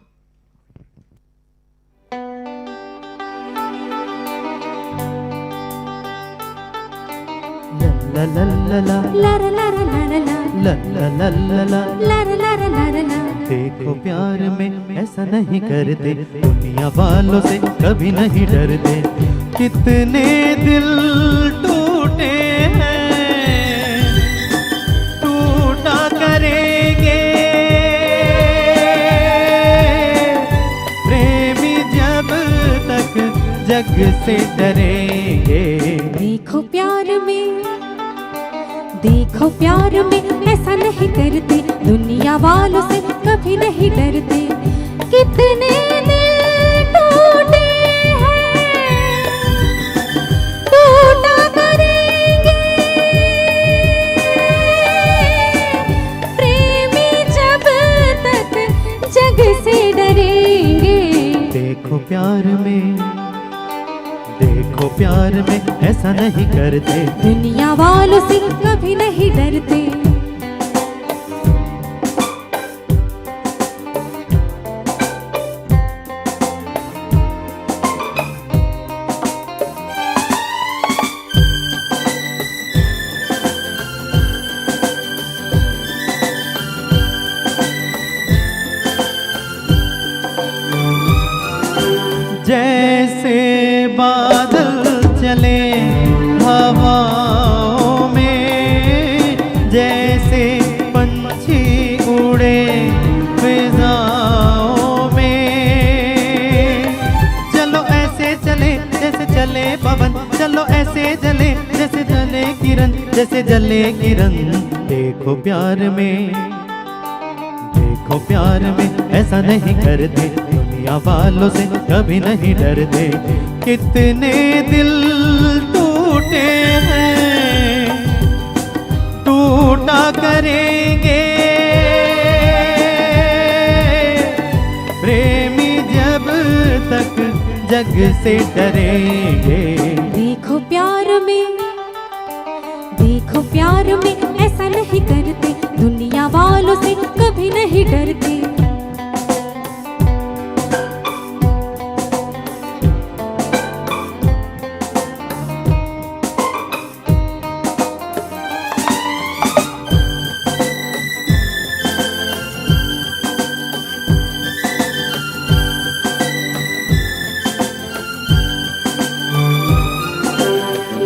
ला ला ला ला ला ला ला ला ला ला ला ला ला ला ला ला ला ला ला। देखो प्यार में ऐसा नहीं करते, दुनिया वालों से कभी नहीं डरते। कितने दिल टूटे हैं, टूटा करेंगे प्रेमी जब तक जग से डरेंगे। देखो प्यार में ऐसा नहीं करते, दुनिया वालों से कभी नहीं डरते। कितने दिल टूटे हैं, टूटा करेंगे प्रेमी जब तक जग से डरेंगे। देखो प्यार में ऐसा नहीं करते, दुनिया वालों से कभी नहीं डरते। जैसे बादल चले हवाओं में, जैसे पंछी उड़े फिजाओं में। चलो ऐसे चले जैसे चले पवन, चलो ऐसे जले जैसे जले किरण, जैसे जले किरण। देखो प्यार में ऐसा नहीं करते, दुनिया वालों से कभी नहीं डरते। कितने दिल टूटे हैं, टूटा करेंगे प्रेमी जब तक जग से डरेंगे। देखो देखो प्यार में ऐसा नहीं करते, दुनिया वालों से कभी नहीं डरते।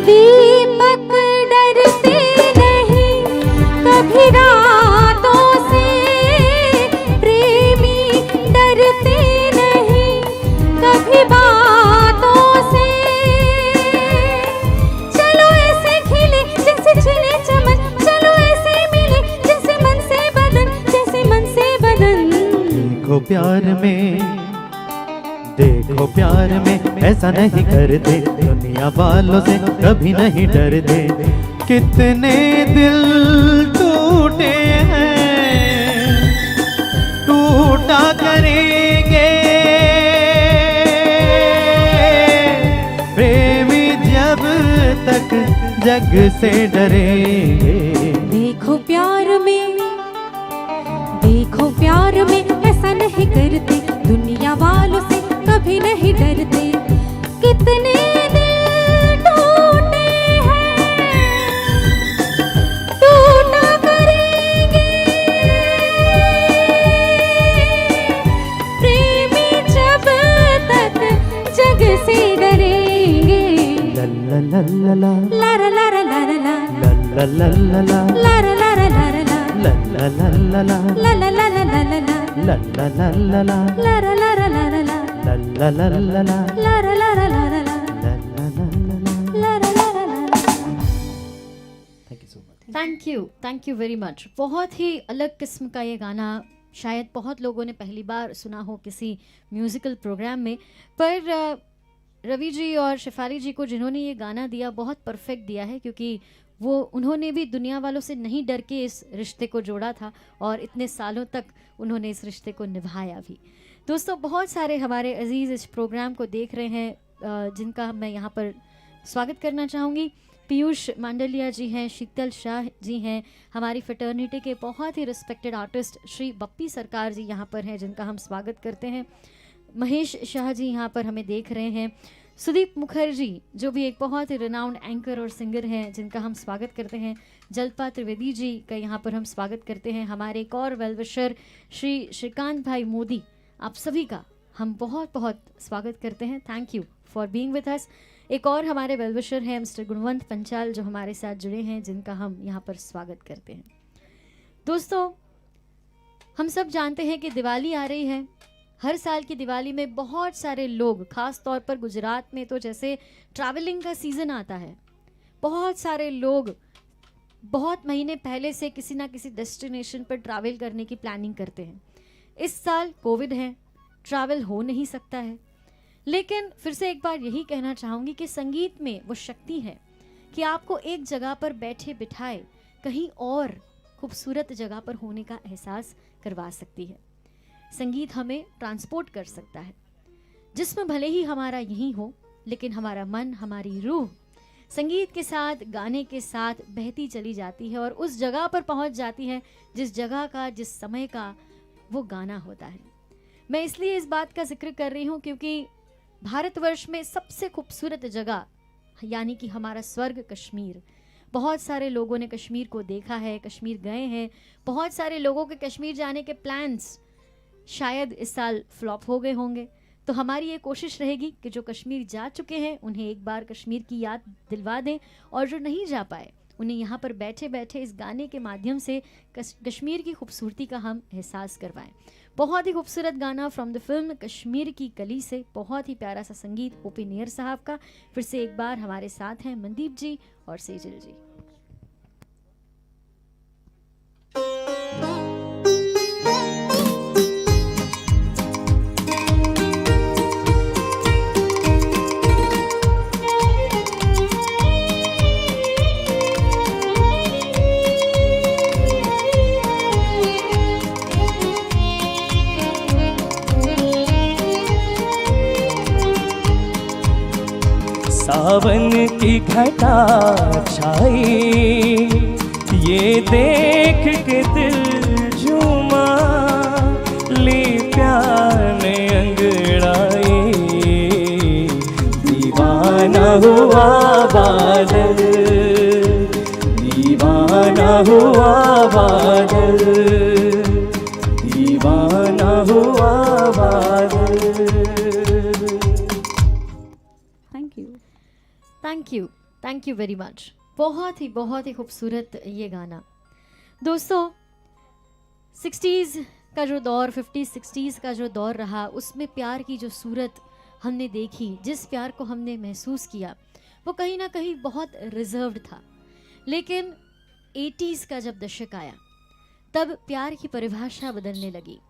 दीपक डरते नहीं कभी रातों से, प्रेमी डरते नहीं कभी बातों से। चलो ऐसे खिले जैसे खिले चमन, चलो ऐसे मिले जैसे मन से बदन, जैसे मन से बदन। देखो प्यार में, देखो प्यार में ऐसा नहीं करते, दुनिया वालों से कभी नहीं डरते। कितने दिल टूटे हैं, टूटा करेंगे प्रेमी जब तक जग से डरेंगे। देखो प्यार में, देखो प्यार में ऐसा नहीं करते, दुनिया वालों से कभी नहीं डरते। कितने दिल टूटे हैं, टूटा करेंगे प्रेमी जब तक जग से डरेंगे। ला ला ला ला लारा लारा लारा ला, ला ला ला ला लारा लारा लारा ला, ला ला ला ला ला ला ला ला ला ला ला, ला ला ला ला ला लारा लारा लारा ला, ला ला ला ला ला लारा लारा लारा ला, ला ला ला ला ला। लारा लारा लारा। Thank you so much. Thank you very much. बहुत ही अलग किस्म का ये गाना शायद बहुत लोगों ने पहली बार सुना हो किसी म्यूज़िकल प्रोग्राम में, पर रवि जी और शेफाली जी को जिन्होंने ये गाना दिया बहुत परफेक्ट दिया है, क्योंकि वो उन्होंने भी दुनिया वालों से नहीं डर के इस रिश्ते को जोड़ा था और इतने सालों तक उन्होंने इस रिश्ते को निभाया भी। दोस्तों, बहुत सारे हमारे अजीज़ इस प्रोग्राम को देख रहे हैं, जिनका मैं यहाँ पर स्वागत करना चाहूँगी। पीयूष मांडलिया जी हैं, शीतल शाह जी हैं, हमारी फ्रेटर्निटी के बहुत ही रिस्पेक्टेड आर्टिस्ट श्री बप्पी सरकार जी यहाँ पर हैं, जिनका हम स्वागत करते हैं। महेश शाह जी यहाँ पर हमें देख रहे हैं। सुदीप मुखर्जी जो भी एक बहुत ही रिनाउंड एंकर और सिंगर हैं, जिनका हम स्वागत करते हैं। जल्पा त्रिवेदी जी का यहाँ पर हम स्वागत करते हैं। हमारे एक और वेलविशर श्री श्रीकांत भाई मोदी, आप सभी का हम बहुत बहुत स्वागत करते हैं। Thank you for being with us. एक और हमारे वेलविशर हैं मिस्टर गुणवंत पंचाल, जो हमारे साथ जुड़े हैं, जिनका हम यहाँ पर स्वागत करते हैं। दोस्तों, हम सब जानते हैं कि दिवाली आ रही है। हर साल की दिवाली में बहुत सारे लोग, ख़ास तौर पर गुजरात में तो जैसे ट्रैवलिंग का सीज़न आता है, बहुत सारे लोग बहुत महीने पहले से किसी ना किसी डेस्टिनेशन पर ट्रैवल करने की प्लानिंग करते हैं। इस साल कोविड है, ट्रैवल हो नहीं सकता है, लेकिन फिर से एक बार यही कहना चाहूँगी कि संगीत में वो शक्ति है कि आपको एक जगह पर बैठे बिठाए कहीं और खूबसूरत जगह पर होने का एहसास करवा सकती है। संगीत हमें ट्रांसपोर्ट कर सकता है, जिसमें भले ही हमारा यहीं हो, लेकिन हमारा मन, हमारी रूह संगीत के साथ, गाने के साथ बहती चली जाती है और उस जगह पर पहुंच जाती है जिस जगह का, जिस समय का वो गाना होता है। मैं इसलिए इस बात का जिक्र कर रही हूँ क्योंकि भारतवर्ष में सबसे खूबसूरत जगह यानी कि हमारा स्वर्ग कश्मीर, बहुत सारे लोगों ने कश्मीर को देखा है, कश्मीर गए हैं। बहुत सारे लोगों के कश्मीर जाने के प्लान्स शायद इस साल फ्लॉप हो गए होंगे, तो हमारी ये कोशिश रहेगी कि जो कश्मीर जा चुके हैं उन्हें एक बार कश्मीर की याद दिलवा दें, और जो नहीं जा पाए उन्हें यहाँ पर बैठे बैठे इस गाने के माध्यम से कश्मीर की खूबसूरती का हम एहसास करवाएं। बहुत ही खूबसूरत गाना फ्रॉम द फिल्म कश्मीर की कली से, बहुत ही प्यारा सा संगीत ओपी नेयर साहब का। फिर से एक बार हमारे साथ हैं मनदीप जी और सेजल जी। सावन की घटा छाई, ये देख के दिल झूमा, ली प्यार ने अंगड़ाई, दीवाना हुआ बादल, दीवाना हुआ बादल, दीवाना हुआ बादल। Thank you very much. बहुत ही खूबसूरत ये गाना। दोस्तों 60s का जो दौर, 50s 60s का जो दौर रहा, उसमें प्यार की जो सूरत हमने देखी, जिस प्यार को हमने महसूस किया, वो कहीं ना कहीं बहुत रिजर्व्ड था। लेकिन 80s का जब दशक आया, तब प्यार की परिभाषा बदलने लगी।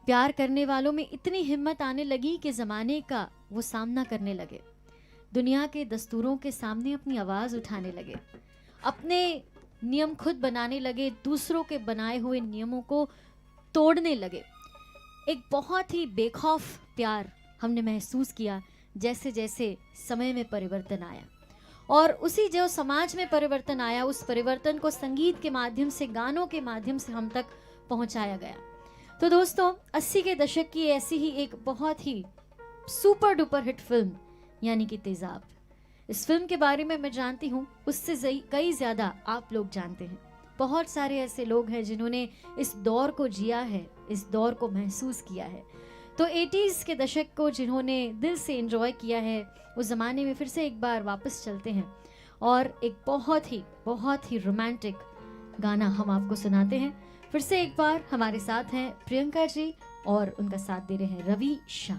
प्यार करने वालों में इतनी हिम्मत आने लगी कि ज़माने का वो सामना करने लगे, दुनिया के दस्तूरों के सामने अपनी आवाज़ उठाने लगे, अपने नियम खुद बनाने लगे, दूसरों के बनाए हुए नियमों को तोड़ने लगे। एक बहुत ही बेखौफ प्यार हमने महसूस किया जैसे जैसे समय में परिवर्तन आया। और उसी जो समाज में परिवर्तन आया, उस परिवर्तन को संगीत के माध्यम से, गानों के माध्यम से हम तक पहुंचाया गया। तो दोस्तों 80 के दशक की ऐसी ही एक बहुत ही सुपर डुपर हिट फिल्म यानी कि तेजाब। इस फिल्म के बारे में मैं जानती हूँ, उससे कई ज़्यादा आप लोग जानते हैं। बहुत सारे ऐसे लोग हैं जिन्होंने इस दौर को जिया है, इस दौर को महसूस किया है। तो 80s के दशक को जिन्होंने दिल से एंजॉय किया है, उस ज़माने में फिर से एक बार वापस चलते हैं और एक बहुत ही रोमांटिक गाना हम आपको सुनाते हैं। फिर से एक बार हमारे साथ हैं प्रियंका जी और उनका साथ दे रहे हैं रवि शाह।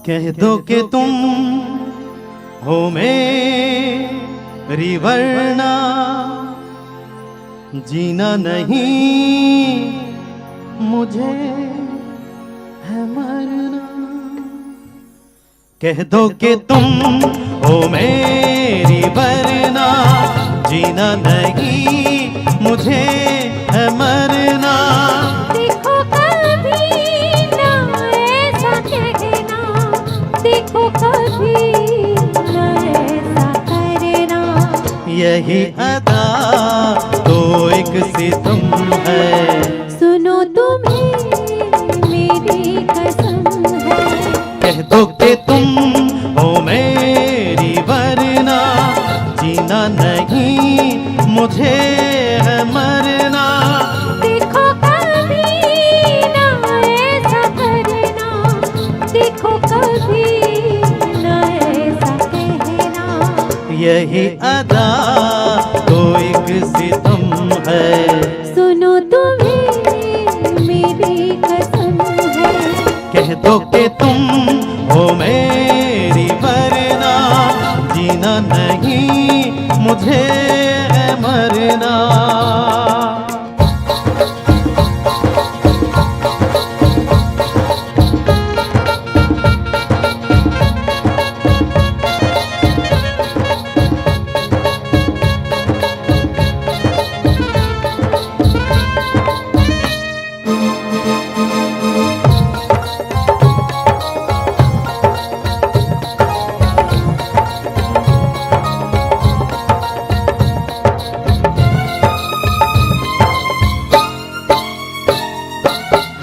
कह दो कि तुम हो मेरी वरना जीना नहीं मुझे है मरना। कह दो कि तुम हो मेरी वरना जीना नहीं मुझे है मरना। देखो कभी ना ऐसा कहना, देखो कभी ना ऐसा करना। यही अदा तो एक सितम है, सुनो तुम्हें मेरी कसम है। कह दो कि तुम हो मेरी वरना जीना नहीं मुझे है मरना। देखो कभी ना ऐसा करना, देखो कभी ना ऐसा कहना। यही अदा तो एक सितम है, सुनो तुम्हें मेरी कसम है। कह दो कि तुम हो मेरी वरना जीना नहीं मुझे है मरना।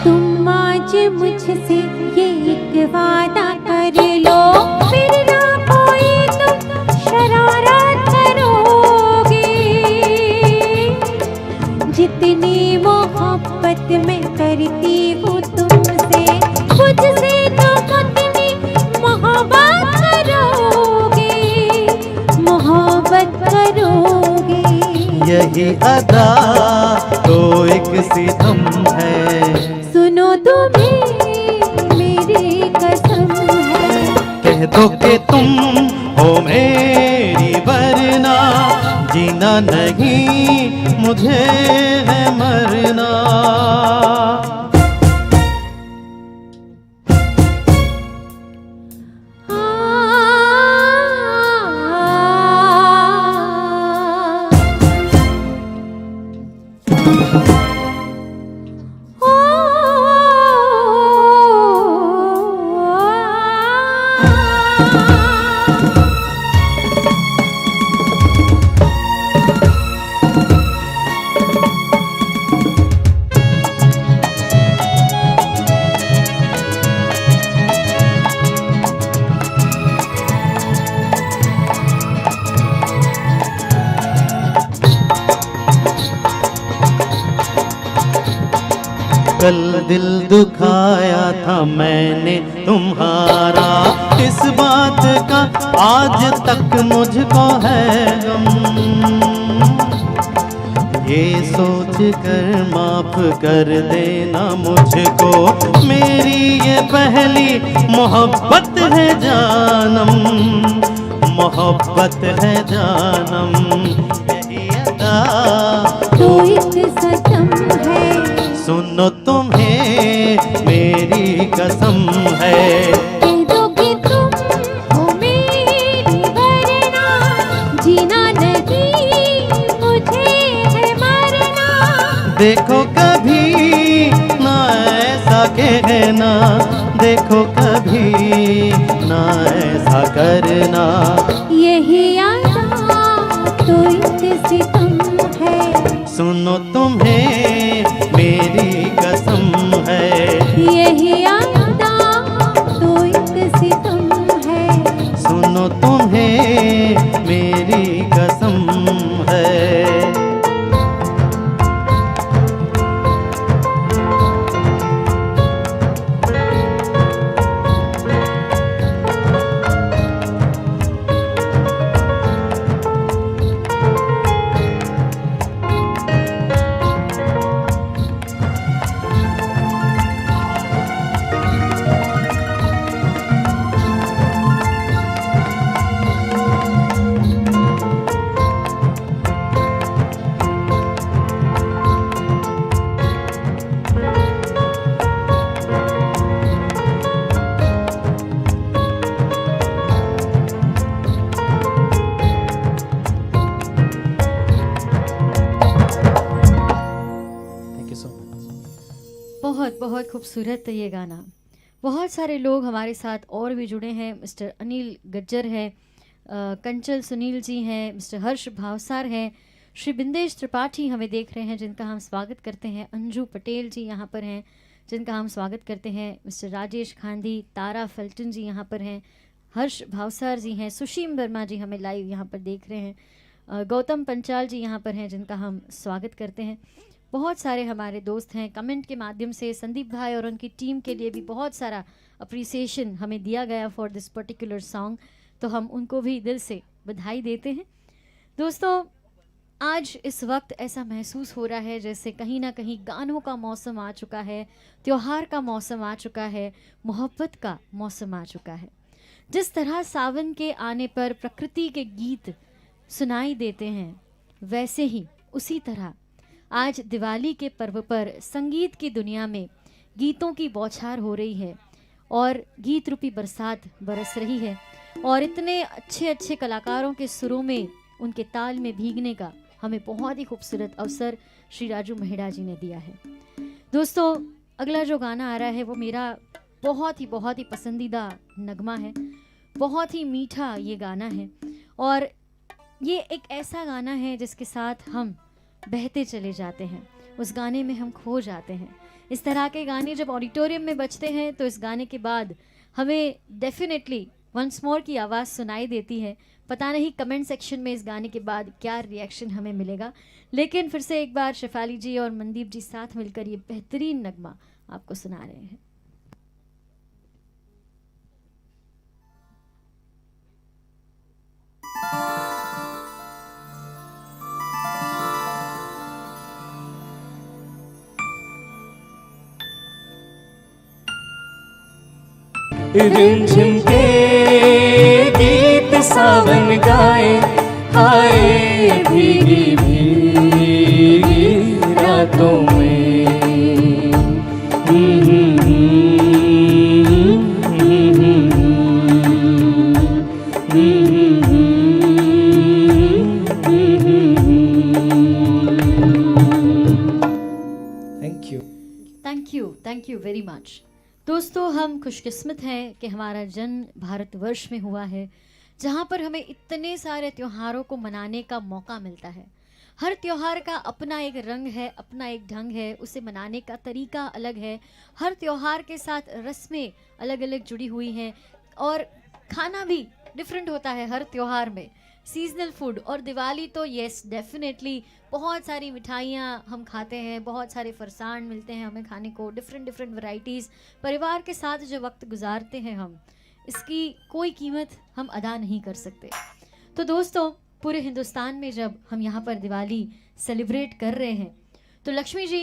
तुम आज मुझसे ये एक वादा कर लो, फिर ना हूँ तुमसे, मुझसे तो कितनी मोहब्बत करोगे, मोहब्बत करोगे। यही अदा तो एक सितम है, सुनो तुम्हें मेरी कसम है। कह दो कि तुम हो मेरी वरना जीना नहीं मुझे है मरना। कल दिल दुखाया था मैंने तुम्हारा, इस बात का आज तक मुझको है गम। ये सोच कर माफ कर देना मुझको, मेरी ये पहली मोहब्बत है जानम, मोहब्बत है जानम। यही अदा तो एक सतम है, सुनो तुम्हें मेरी कसम है। कह दो कि तुम हो मेरी वरना जीना नहीं मुझे है मरना। देखो कभी ना ऐसा कहना, देखो कभी ना ऐसा करना। यही आदा तो एक सितम है, सुनो तुम्हें मेरी कसम है। यही आदा तो एक सितम है, सुनो तुम्हें मेरी कसम है। बहुत बहुत खूबसूरत है ये गाना। बहुत सारे लोग हमारे साथ और भी जुड़े हैं। मिस्टर अनिल गज्जर हैं, कंचल सुनील जी हैं, मिस्टर हर्ष भावसार हैं, श्री बिंदेश त्रिपाठी हमें देख रहे हैं जिनका हम स्वागत करते हैं। अंजू पटेल जी यहाँ पर हैं जिनका हम स्वागत करते हैं। मिस्टर राजेश खांधी, तारा फल्टन जी यहाँ पर हैं, हर्ष भावसार जी हैं, सुशीम वर्मा जी हमें लाइव यहाँ पर देख रहे हैं, गौतम पंचाल जी यहाँ पर हैं जिनका हम स्वागत करते हैं। बहुत सारे हमारे दोस्त हैं। कमेंट के माध्यम से संदीप भाई और उनकी टीम के लिए भी बहुत सारा अप्रिसिएशन हमें दिया गया फॉर दिस पर्टिकुलर सॉन्ग, तो हम उनको भी दिल से बधाई देते हैं। दोस्तों, आज इस वक्त ऐसा महसूस हो रहा है जैसे कहीं ना कहीं गानों का मौसम आ चुका है, त्योहार का मौसम आ चुका है, मोहब्बत का मौसम आ चुका है। जिस तरह सावन के आने पर प्रकृति के गीत सुनाई देते हैं, वैसे ही उसी तरह आज दिवाली के पर्व पर संगीत की दुनिया में गीतों की बौछार हो रही है और गीत रूपी बरसात बरस रही है। और इतने अच्छे अच्छे कलाकारों के सुरों में, उनके ताल में भीगने का हमें बहुत ही खूबसूरत अवसर श्री राजू मेहड़ा जी ने दिया है। दोस्तों, अगला जो गाना आ रहा है वो मेरा बहुत ही पसंदीदा नगमा है। बहुत ही मीठा ये गाना है और ये एक ऐसा गाना है जिसके साथ हम बहते चले जाते हैं, उस गाने में हम खो जाते हैं। इस तरह के गाने जब ऑडिटोरियम में बजते हैं तो इस गाने के बाद हमें डेफिनेटली वंस मोर की आवाज़ सुनाई देती है। पता नहीं कमेंट सेक्शन में इस गाने के बाद क्या रिएक्शन हमें मिलेगा, लेकिन फिर से एक बार शेफाली जी और मनदीप जी साथ मिलकर ये बेहतरीन नगमा आपको सुना रहे हैं। रिमझिम के गीत सावन गाए, हाय भीगी भीगी रातों में। Thank you very much. दोस्तों, हम खुशकिस्मत हैं कि हमारा जन्म भारतवर्ष में हुआ है, जहाँ पर हमें इतने सारे त्योहारों को मनाने का मौका मिलता है। हर त्योहार का अपना एक रंग है, अपना एक ढंग है, उसे मनाने का तरीका अलग है। हर त्योहार के साथ रस्में अलग अलग जुड़ी हुई हैं और खाना भी डिफरेंट होता है हर त्योहार में। सीजनल फूड और दिवाली तो येस डेफिनेटली बहुत सारी मिठाइयाँ हम खाते हैं, बहुत सारे फरसान मिलते हैं हमें खाने को, डिफरेंट वैरायटीज़। परिवार के साथ जो वक्त गुजारते हैं हम, इसकी कोई कीमत हम अदा नहीं कर सकते। तो दोस्तों, पूरे हिंदुस्तान में जब हम यहाँ पर दिवाली सेलिब्रेट कर रहे हैं तो लक्ष्मी जी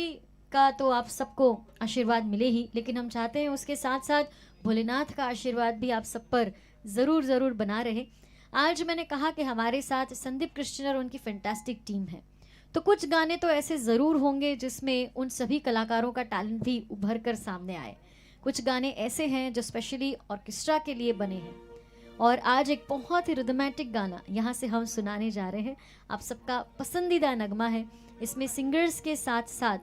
का तो आप सबको आशीर्वाद मिले ही, लेकिन हम चाहते हैं उसके साथ साथ भोलेनाथ का आशीर्वाद भी आप सब पर ज़रूर बना रहे। आज मैंने कहा कि हमारे साथ संदीप कृष्ण और उनकी फैंटास्टिक टीम है, तो कुछ गाने तो ऐसे ज़रूर होंगे जिसमें उन सभी कलाकारों का टैलेंट भी उभर कर सामने आए। कुछ गाने ऐसे हैं जो स्पेशली ऑर्केस्ट्रा के लिए बने हैं, और आज एक बहुत ही रिदमेटिक गाना यहाँ से हम सुनाने जा रहे हैं। आप सबका पसंदीदा नगमा है। इसमें सिंगर्स के साथ साथ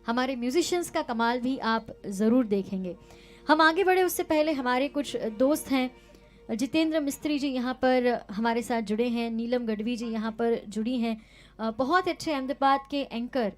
हमारे म्यूजिशियंस का कमाल भी आप ज़रूर देखेंगे। हम आगे बढ़े उससे पहले हमारे कुछ दोस्त हैं, जितेंद्र मिस्त्री जी यहाँ पर हमारे साथ जुड़े हैं, नीलम गढ़वी जी यहाँ पर जुड़ी हैं, बहुत अच्छे अहमदाबाद के एंकर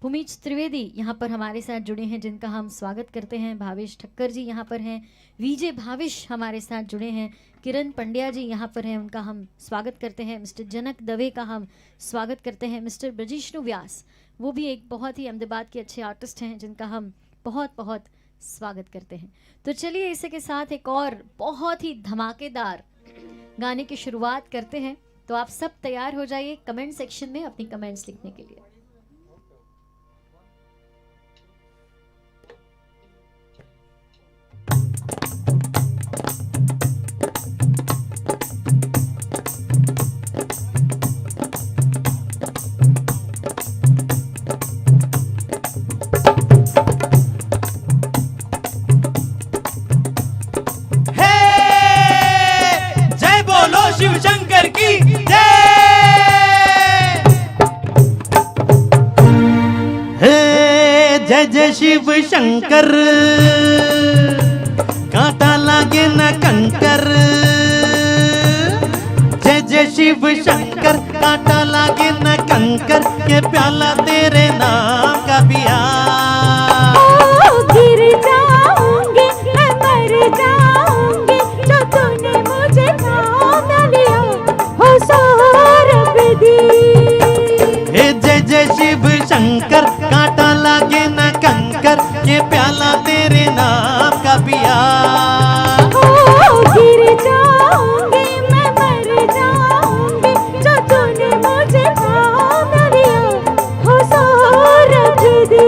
भूमिज त्रिवेदी यहाँ पर हमारे साथ जुड़े हैं, जिनका हम स्वागत करते हैं। भावेश ठक्कर जी यहाँ पर हैं, वीजे भाविश हमारे साथ जुड़े हैं, किरण पंड्या जी यहाँ पर हैं, उनका हम स्वागत करते हैं। मिस्टर जनक दवे का हम स्वागत करते हैं। मिस्टर ब्रजिष्णु व्यास, वो भी एक बहुत ही अहमदाबाद के अच्छे आर्टिस्ट हैं, जिनका हम बहुत स्वागत करते हैं। तो चलिए इसी के साथ एक और बहुत ही धमाकेदार गाने की शुरुआत करते हैं। तो आप सब तैयार हो जाइए कमेंट सेक्शन में अपनी कमेंट्स लिखने के लिए। शिव शंकर की जय। हे जय जय शिव शंकर, कांटा लागे न कंकर। जय जय शिव शंकर, कांटा लागे न कंकर, ये प्याला तेरे नाम का पिया। गिर जाऊंगी मैं, मर जाऊंगी, जो तूने मुझे थाम लिया हो सौरभ दी। हे जय जय शिव शंकर, कांटा लागे न कंकर, ये प्याला तेरे नाम का पिया। गिर जाऊंगी मैं, मर जाऊंगी, जो तूने मुझे थाम लिया हो सौरभ दी।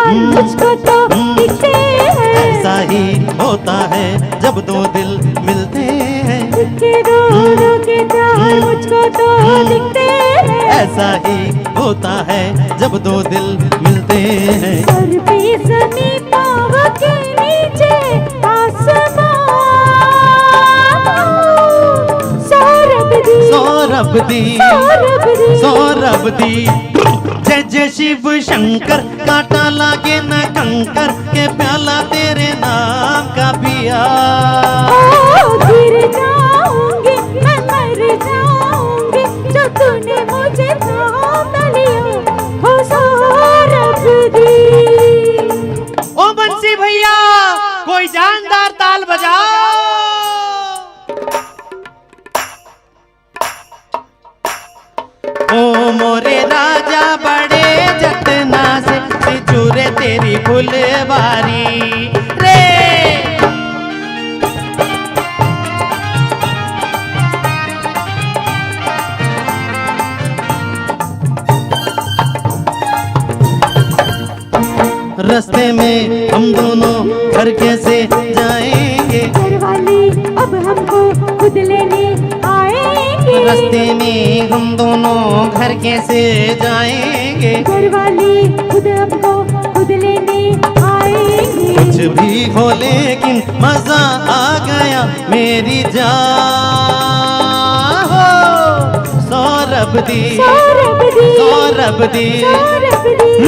मुझको तो दिखते हैं, ऐसा ही होता है जब दो दिल मिलते हैं। मुझको तो दिखते हैं, ऐसा ही होता है जब दो दिल मिलते हैं। सर पे ज़मीं, पाँव के नीचे आसमां, सौरभ दी। सौरभ दी सौरभ दी। जय जय शिव शंकर कांटा लागे न कंकर के प्याला तेरे नाम का पिया। गिर जाऊंगी मैं मर जाऊंगी जो तूने मुझे थाम लिया हो सौरभ दी। ओ बंसी भैया कोई जानदार ताल बजाओ। ओ मोरे राजा बड़े जतना से चूरे तेरी फुलवारी रे। रास्ते में हम दोनों घर कैसे जाएंगे। घरवाले अब हमको खुद लेने आएंगे। रास्ते में हम दोनों घर कैसे जाएंगे। घरवाले खुद हमको खुद लेने आएंगे। कुछ भी हो लेकिन मजा आ गया मेरी जान हो। सौरभ दी सौरभ दी सौरभ दी। सौरभ दी।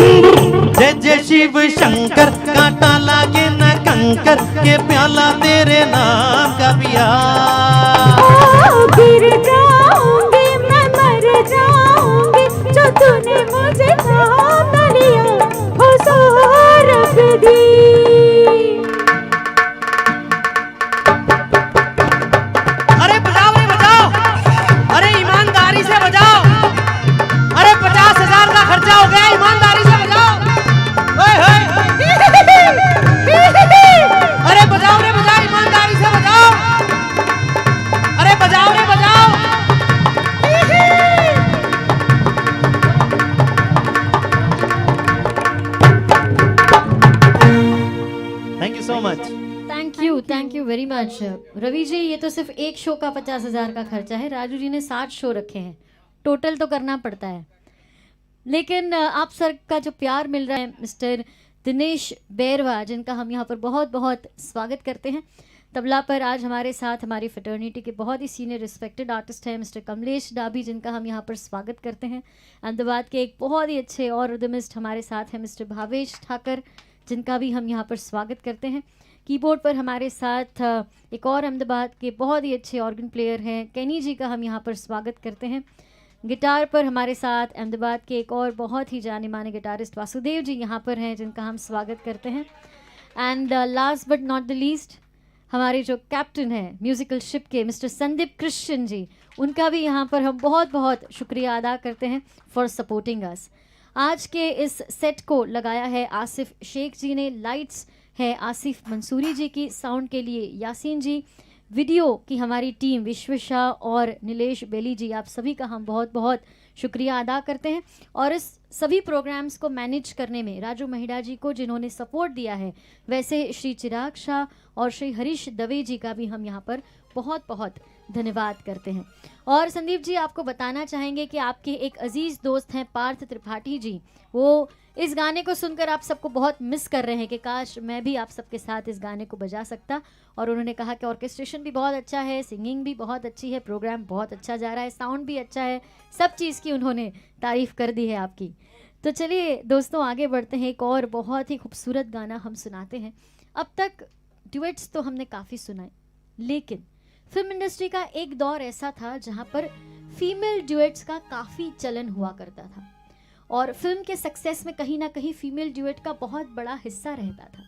जय जय शिव शंकर कांटा लागे न कंकर के प्याला तेरे नाम का पिया। गिर जाऊंगी मैं मर जाऊंगी जो तूने मुझे थाम लिया हो सौरभ दी। अरे बजाओ रे बजाओ। अरे ईमानदारी से बजाओ। अरे 50,000 का खर्चा हो गया ईमानदारी से बजाओ। ओए होए। अरे बजाओ रे बजाओ ईमानदारी से बजाओ। अरे बजाओ रे बजाओ। Thank you so much. Thank you very much Ravi ji. ये तो सिर्फ एक शो का 50,000 का खर्चा है। राजू जी ने 60 शो रखे हैं, टोटल तो करना पड़ता है। लेकिन आप सर का जो प्यार मिल रहा है मिस्टर दिनेश बैरवा, जिनका हम यहाँ पर बहुत बहुत स्वागत करते हैं। तबला पर आज हमारे साथ हमारी फ्रेटर्निटी के बहुत ही सीनियर रिस्पेक्टेड आर्टिस्ट हैं मिस्टर कमलेश डाबी, जिनका हम यहाँ पर स्वागत करते हैं। अहमदाबाद के एक बहुत ही अच्छे और रिदमिस्ट हमारे साथ हैं मिस्टर भावेश ठाकर, जिनका भी हम यहाँ पर स्वागत करते हैं। कीबोर्ड पर हमारे साथ एक और अहमदाबाद के बहुत ही अच्छे ऑर्गन प्लेयर हैं कैनी जी, का हम यहाँ पर स्वागत करते हैं। गिटार पर हमारे साथ अहमदाबाद के एक और बहुत ही जाने माने गिटारिस्ट वासुदेव जी यहाँ पर हैं, जिनका हम स्वागत करते हैं। And last but not the least हमारे जो कैप्टन हैं म्यूज़िकल शिप के मिस्टर संदीप कृष्ण जी, उनका भी यहाँ पर हम बहुत बहुत शुक्रिया अदा करते हैं फॉर सपोर्टिंग अस। आज के इस सेट को लगाया है आसिफ शेख जी ने, लाइट्स है आसिफ मंसूरी जी की, साउंड के लिए यासीन जी, वीडियो की हमारी टीम विश्व शाह और नीलेश बेली जी, आप सभी का हम बहुत बहुत शुक्रिया अदा करते हैं। और इस सभी प्रोग्राम्स को मैनेज करने में राजू महिड़ा जी को, जिन्होंने सपोर्ट दिया है, वैसे श्री चिराग शाह और श्री हरीश दवे जी का भी हम यहाँ पर बहुत बहुत धन्यवाद करते हैं। और संदीप जी, आपको बताना चाहेंगे कि आपके एक अजीज़ दोस्त हैं पार्थ त्रिपाठी जी, वो इस गाने को सुनकर आप सबको बहुत मिस कर रहे हैं कि काश मैं भी आप सबके साथ इस गाने को बजा सकता। और उन्होंने कहा कि ऑर्केस्ट्रेशन भी बहुत अच्छा है, सिंगिंग भी बहुत अच्छी है, प्रोग्राम बहुत अच्छा जा रहा है, साउंड भी अच्छा है, सब चीज़ की उन्होंने तारीफ़ कर दी है आपकी। तो चलिए दोस्तों आगे बढ़ते हैं, एक और बहुत ही खूबसूरत गाना हम सुनाते हैं। अब तक ड्यूएट्स तो हमने काफ़ी सुनाए, लेकिन फिल्म इंडस्ट्री का एक दौर ऐसा था जहाँ पर फीमेल ड्यूएट्स का काफ़ी चलन हुआ करता था और फिल्म के सक्सेस में कहीं ना कहीं फीमेल ड्यूएट का बहुत बड़ा हिस्सा रहता था।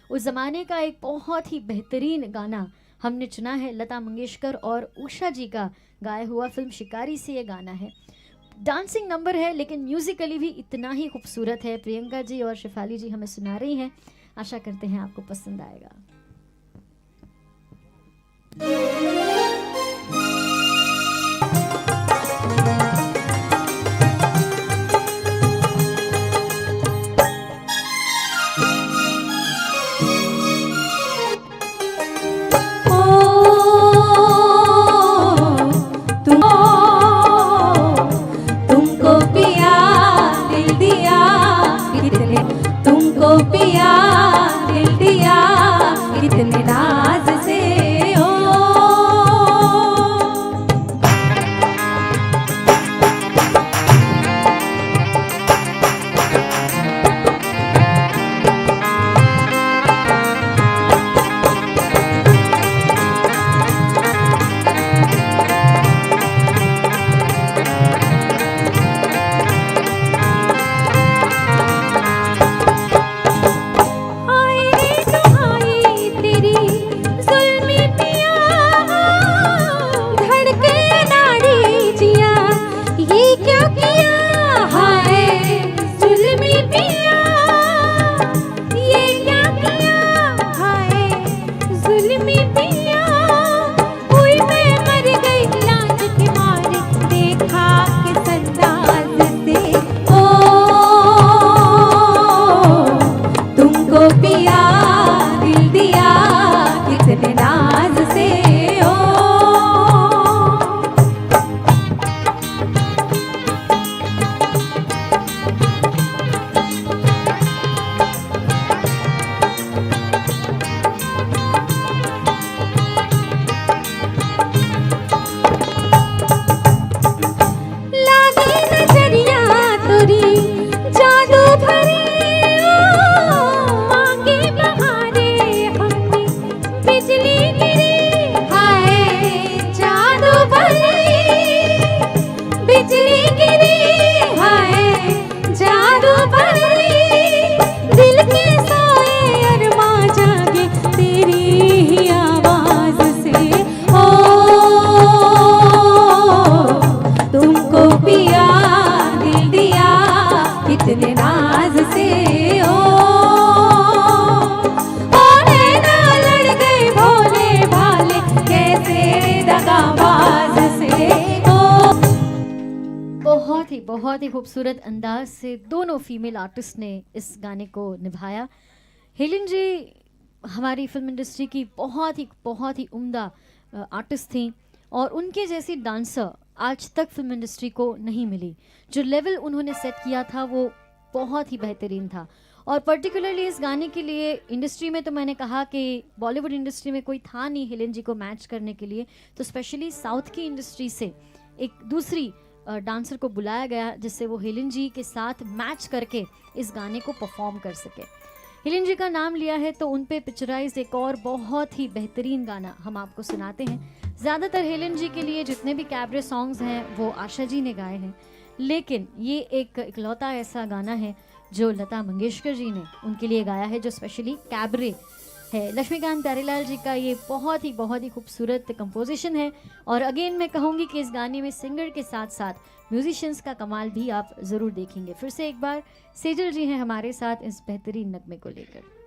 उस ज़माने का एक बहुत ही बेहतरीन गाना हमने चुना है, लता मंगेशकर और उषा जी का गाया हुआ, फिल्म शिकारी से ये गाना है। डांसिंग नंबर है लेकिन म्यूजिकली भी इतना ही खूबसूरत है। प्रियंका जी और शिफाली जी हमें सुना रही हैं, आशा करते हैं आपको पसंद आएगा। तुमको पिया दिल दिया, तुमको पिया दिल दिया, इतने नाज से ओ नैना लड़ गए भोले भाले कैसे दगाबाज से ओ। बहुत ही खूबसूरत अंदाज से दोनों फीमेल आर्टिस्ट ने इस गाने को निभाया। हेलेन जी हमारी फिल्म इंडस्ट्री की बहुत ही उम्दा आर्टिस्ट थी और उनके जैसी डांसर आज तक फिल्म इंडस्ट्री को नहीं मिली। जो लेवल उन्होंने सेट किया था वो बहुत ही बेहतरीन था और पर्टिकुलरली इस गाने के लिए इंडस्ट्री में तो मैंने कहा कि बॉलीवुड इंडस्ट्री में कोई था नहीं हेलेन जी को मैच करने के लिए, तो स्पेशली साउथ की इंडस्ट्री से एक दूसरी डांसर को बुलाया गया जिससे वो हेलेन जी के साथ मैच करके इस गाने को परफॉर्म कर सके। हेलेन जी का नाम लिया है तो उन पे पिक्चराइज एक और बहुत ही बेहतरीन गाना हम आपको सुनाते हैं। ज़्यादातर हेलेन जी के लिए जितने भी कैबरे सॉन्ग्स हैं वो आशा जी ने गाए हैं, लेकिन ये एक इकलौता ऐसा गाना है जो लता मंगेशकर जी ने उनके लिए गाया है जो स्पेशली कैबरे है। लक्ष्मीकांत प्यारेलाल जी का ये बहुत ही खूबसूरत कंपोजिशन है और अगेन मैं कहूँगी कि इस गाने में सिंगर के साथ साथ म्यूजिशियंस का कमाल भी आप ज़रूर देखेंगे। फिर से एक बार सेजल जी हैं हमारे साथ इस बेहतरीन नगमे को लेकर।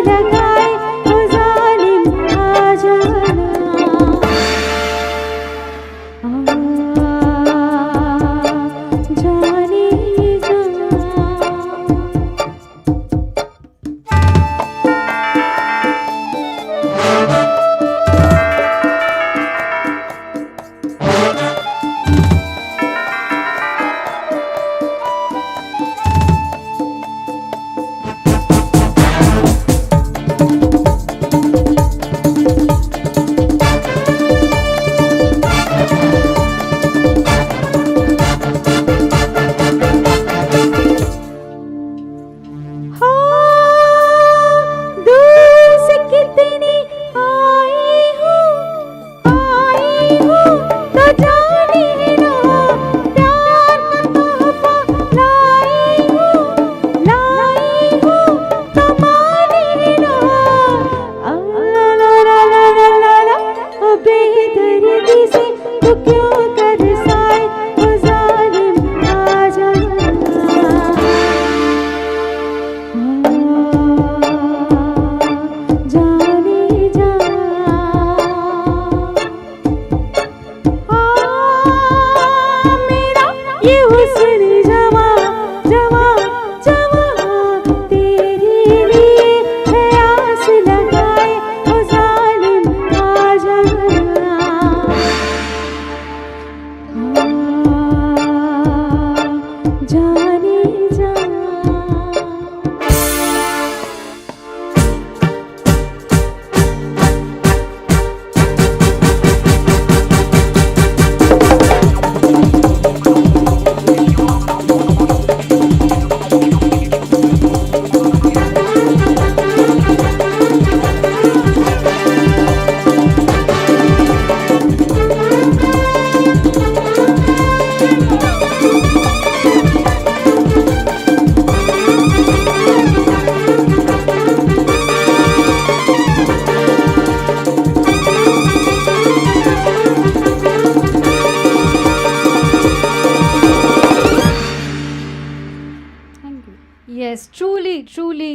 लगाए वो जालिम आ जा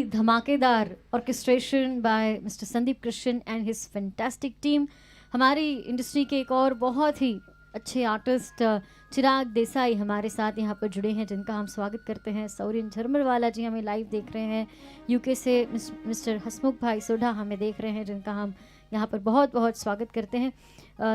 धमाकेदार orchestration by mister Sandeep Krishna and his fantastic team. हमारी इंडस्ट्री के एक और बहुत ही अच्छे आर्टिस्ट चिराग देसाई हमारे साथ यहाँ पर जुड़े हैं, जिनका हम स्वागत करते हैं। सौरिन झरमरवाला जी हमें लाइव देख रहे हैं। यूके से मिस्टर हसमुख भाई सोढ़ा हमें देख रहे हैं, जिनका हम यहाँ पर बहुत बहुत स्वागत करते हैं।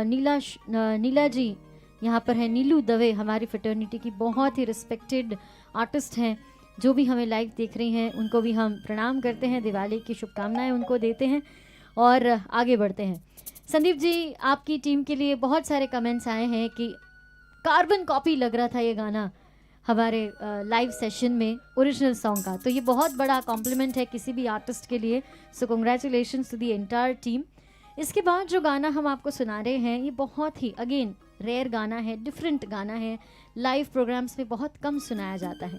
नीला जी यहाँ पर है। नीलू दवे हमारी फ्रेटर्निटी की बहुत ही रिस्पेक्टेड आर्टिस्ट हैं, जो भी हमें लाइव देख रही हैं उनको भी हम प्रणाम करते हैं, दिवाली की शुभकामनाएं उनको देते हैं और आगे बढ़ते हैं। संदीप जी, आपकी टीम के लिए बहुत सारे कमेंट्स आए हैं कि कार्बन कॉपी लग रहा था ये गाना हमारे लाइव सेशन में ओरिजिनल सॉन्ग का, तो ये बहुत बड़ा कॉम्प्लीमेंट है किसी भी आर्टिस्ट के लिए। So congratulations to the entire team. इसके बाद जो गाना हम आपको सुना रहे हैं ये बहुत ही अगेन रेयर गाना है, डिफरेंट गाना है, लाइव प्रोग्राम्स में बहुत कम सुनाया जाता है।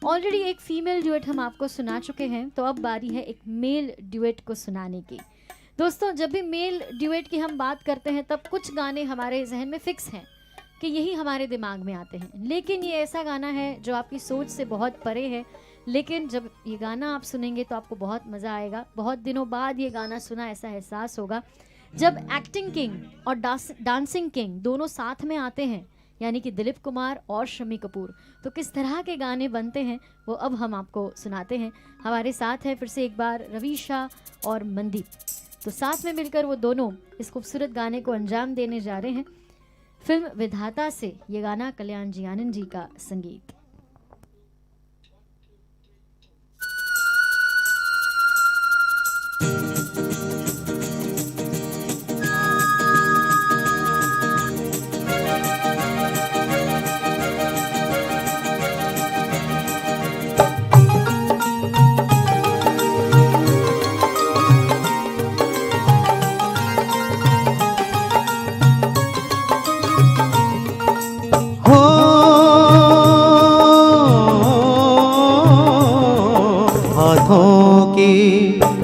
ऑलरेडी एक फीमेल ड्यूएट हम आपको सुना चुके हैं, तो अब बारी है एक मेल ड्यूएट को सुनाने की। दोस्तों, जब भी मेल ड्यूएट की हम बात करते हैं तब कुछ गाने हमारे जहन में फिक्स हैं कि यही हमारे दिमाग में आते हैं, लेकिन ये ऐसा गाना है जो आपकी सोच से बहुत परे है। लेकिन जब ये गाना आप सुनेंगे तो आपको बहुत मज़ा आएगा। बहुत दिनों बाद ये गाना सुना ऐसा एहसास होगा। जब एक्टिंग किंग और डांसिंग किंग दोनों साथ में आते हैं, यानी कि दिलीप कुमार और शम्मी कपूर, तो किस तरह के गाने बनते हैं वो अब हम आपको सुनाते हैं। हमारे साथ है फिर से एक बार रवीशा और मनदीप, तो साथ में मिलकर वो दोनों इस खूबसूरत गाने को अंजाम देने जा रहे हैं। फिल्म विधाता से ये गाना, कल्याण जी आनंद जी का संगीत।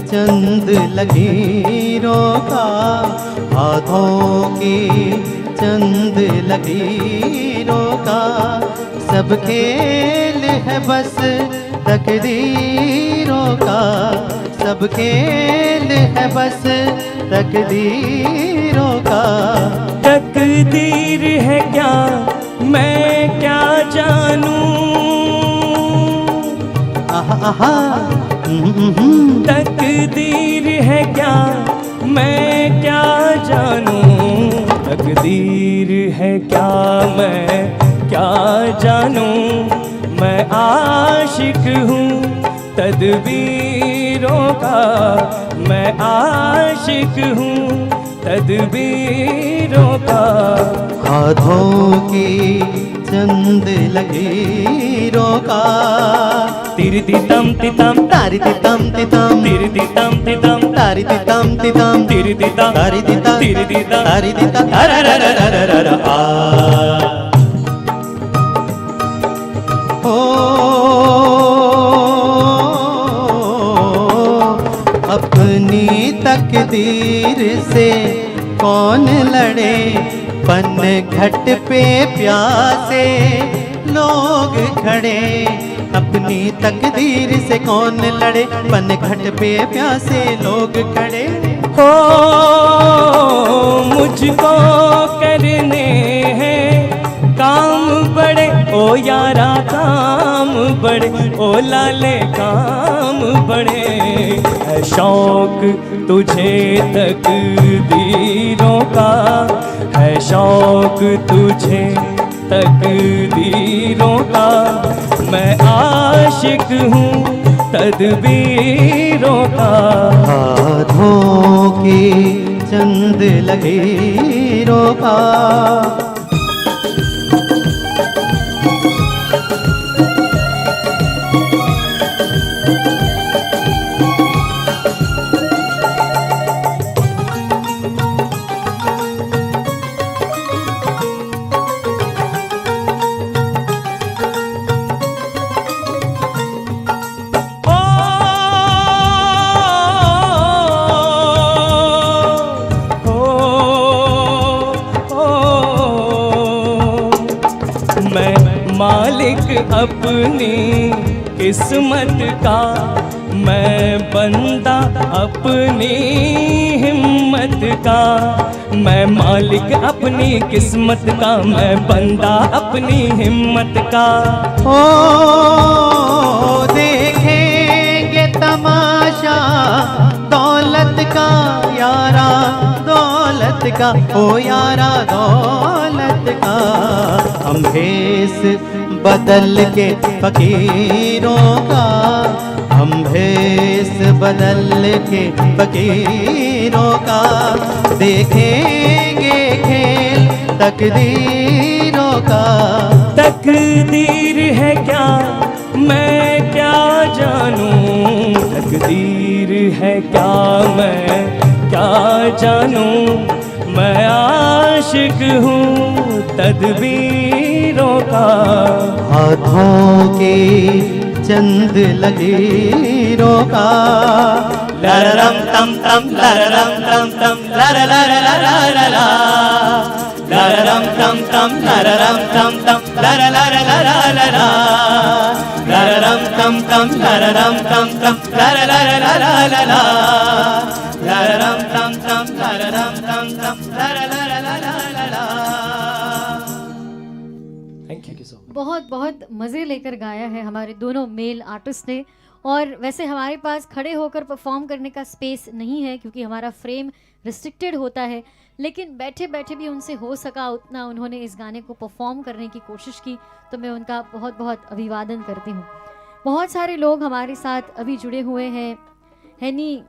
चंद लकीरों का, हाथों की चंद लकीरों का, सब खेल है बस तकदीरों का, सब खेल है बस तकदीरों का। तकदीर है क्या मैं क्या जानूं, आहा तकदीर है क्या मैं क्या जानूं, तकदीर है क्या मैं क्या जानूं, मैं आशिक हूँ तदबीरों का, मैं आशिक हूँ तदबीरों का। हाथों की चंद लकीरों का, तिरी तितम तितम तारी तितम तितम, तिरी तितम तितम तारी तितम तितम, तिरी तितम तारी तितम, तिरी तितम तारी तितम, अपनी तकदीर से कौन लड़े, पन घट पे प्यासे लोग खड़े, अपनी तकदीर से कौन लड़े, पन घट पे प्यासे लोग खड़े। हो मुझको करने हैं काम बड़े, ओ यारा काम बड़े, ओ लाले काम बड़े, है शौक तुझे तकदीरों का, है शौक तुझे तकदीरों का, मैं आशिक हूँ तदबीरों का। हाथों की चंद लकीरों का, मालिक अपनी किस्मत का, मैं बंदा अपनी हिम्मत का, मैं मालिक अपनी किस्मत का, मैं बंदा अपनी हिम्मत का। ओ देखेंगे तमाशा दौलत का यारा, दौलत का ओ यारा दौलत का। हम भेष बदल के फकीरों का, हम भेष बदल के फकीरों का, देखेंगे खेल तकदीरों का। तकदीर है क्या मैं क्या जानूं, तकदीर है क्या मैं क्या जानूं, मैं आशिक हूँ तदबीरों का। हाथों की चंद लकीरों का, लररम तम तम लररम तम तम लर लर लर लर ला, लररम तम तम लररम तम तम लर लर लर लर ला, लररम तम तम लररम तम तम लर लर लर लर ला, लररम तम तम लररम तम तम लर लर लर लर ला। Thank you so much. बहुत बहुत मज़े लेकर गाया है हमारे दोनों मेल आर्टिस्ट ने। और वैसे हमारे पास खड़े होकर परफॉर्म करने का स्पेस नहीं है क्योंकि हमारा फ्रेम रिस्ट्रिक्टेड होता है, लेकिन बैठे बैठे भी उनसे हो सका उतना उन्होंने इस गाने को परफॉर्म करने की कोशिश की, तो मैं उनका बहुत बहुत अभिवादन करती हूँ। बहुत सारे लोग हमारे साथ अभी जुड़े हुए हैं। हैनी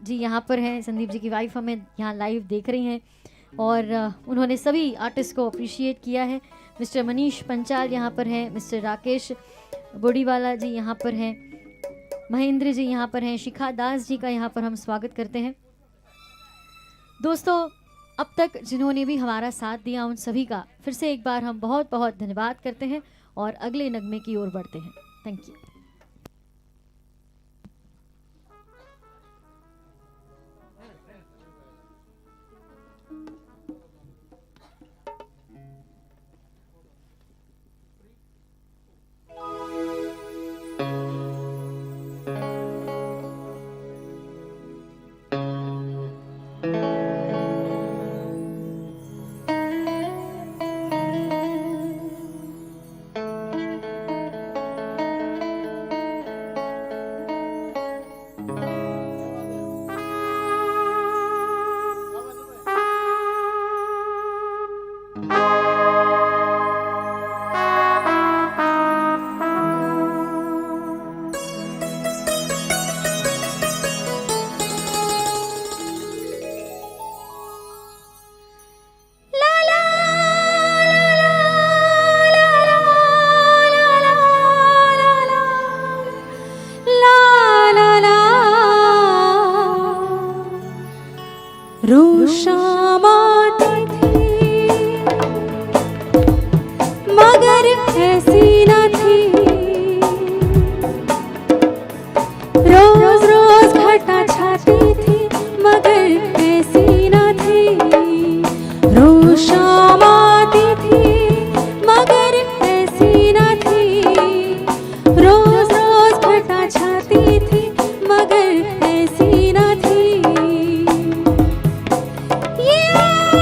जी यहाँ पर हैं, संदीप जी की वाइफ हमें यहाँ लाइव देख रही हैं और उन्होंने सभी आर्टिस्ट को अप्रिशिएट किया है। मिस्टर मनीष पंचाल यहाँ पर हैं, मिस्टर राकेश बोडीवाला जी यहाँ पर हैं, महेंद्र जी यहाँ पर हैं, शिखा दास जी का यहाँ पर हम स्वागत करते हैं। दोस्तों, अब तक जिन्होंने भी हमारा साथ दिया उन सभी का फिर से एक बार हम बहुत बहुत धन्यवाद करते हैं और अगले नगमे की ओर बढ़ते हैं। Thank you. रोशामाती थी मगर ऐसी न थी, रोज रोज घटा छाती थी मगर ऐसी न थी। रोशामाती थी मगर ऐसी न थी, रोज रोज घटा छाती थी मगर ऐसी न थी। Yeah!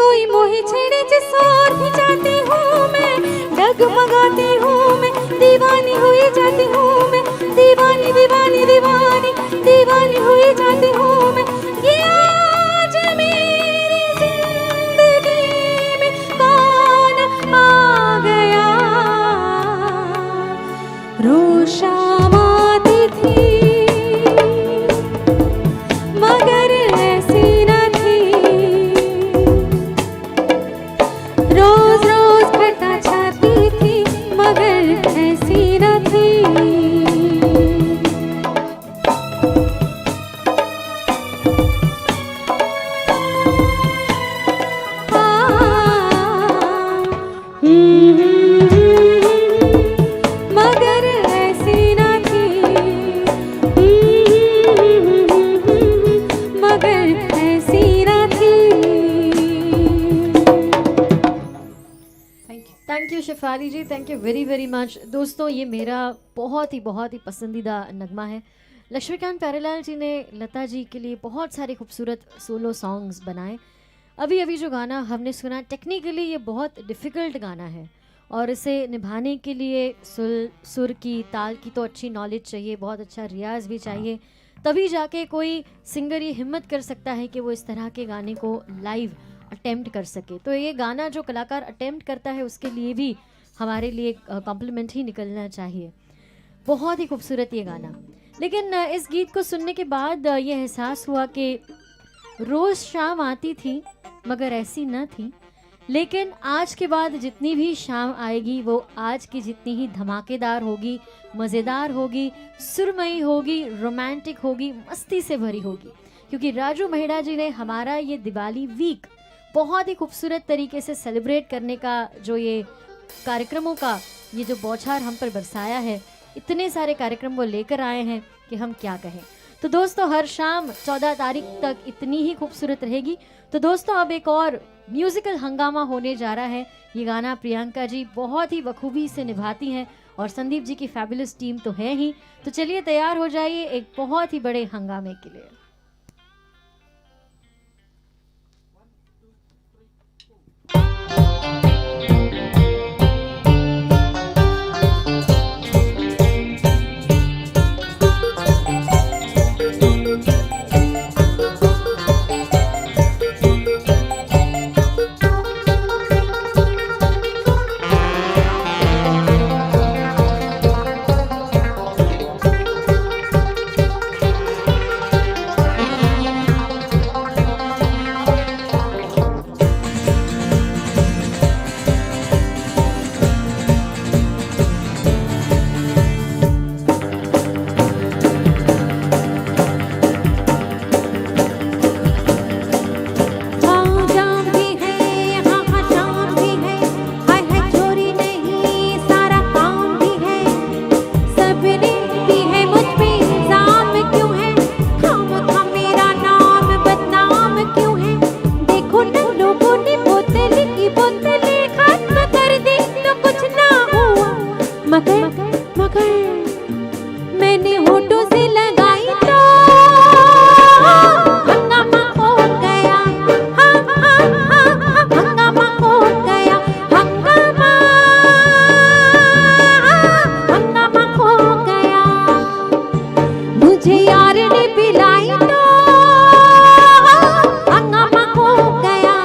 कोई मोही छेड़े जिस ओर भी जाती हूँ मैं, डगमगाती हूँ मैं, दीवानी हुई जाती हूँ मैं, दीवानी दीवानी दीवानी दीवानी हुई जाती हूँ मैं। ये आज मेरी जिंदगी में कौन आ गया, रोज शाम आती थी मगर ऐसी न थी, रोज रोज घटा छाती थी मगर ऐसी न थी। मगर ऐसी न थी, मगर ऐसी न थी। Thank you Shefali ji, thank you very very much. दोस्तों ये मेरा बहुत ही पसंदीदा नगमा है। लक्ष्मीकांत प्यारेलाल जी ने लता जी के लिए बहुत सारे खूबसूरत सोलो सॉन्ग्स बनाए। अभी अभी जो गाना हमने सुना, टेक्निकली ये बहुत डिफ़िकल्ट गाना है और इसे निभाने के लिए सुर की, ताल की तो अच्छी नॉलेज चाहिए, बहुत अच्छा रियाज भी चाहिए, तभी जाके कोई सिंगर ये हिम्मत कर सकता है कि वो इस तरह के गाने को लाइव अटेम्प्ट कर सके। तो ये गाना जो कलाकार अटेम्प्ट करता है उसके लिए भी हमारे लिए कॉम्प्लीमेंट ही निकलना चाहिए। बहुत ही खूबसूरत ये गाना। लेकिन इस गीत को सुनने के बाद ये एहसास हुआ कि रोज़ शाम आती थी मगर ऐसी न थी, लेकिन आज के बाद जितनी भी शाम आएगी वो आज की जितनी ही धमाकेदार होगी, मज़ेदार होगी, सुरमई होगी, रोमांटिक होगी, मस्ती से भरी होगी, क्योंकि राजू महिड़ा जी ने हमारा ये दिवाली वीक बहुत ही खूबसूरत तरीके से सेलिब्रेट करने का जो ये कार्यक्रमों का ये जो बौछार हम पर बरसाया है, इतने सारे कार्यक्रम वो लेकर आए हैं कि हम क्या कहें। तो दोस्तों हर शाम 14 तारीख तक इतनी ही खूबसूरत रहेगी। तो दोस्तों अब एक और म्यूजिकल हंगामा होने जा रहा है। ये गाना प्रियंका जी बहुत ही बखूबी से निभाती हैं और संदीप जी की फैबुलस टीम तो है ही। तो चलिए तैयार हो जाइए एक बहुत ही बड़े हंगामे के लिए। मैंने होठों से लगाई तो हंगामा हो गया, हाँ हाँ हाँ हाँ हंगामा हो गया, हंगामा हंगामा हो गया। मुझे यार ने पिलाई तो हंगामा हो गया,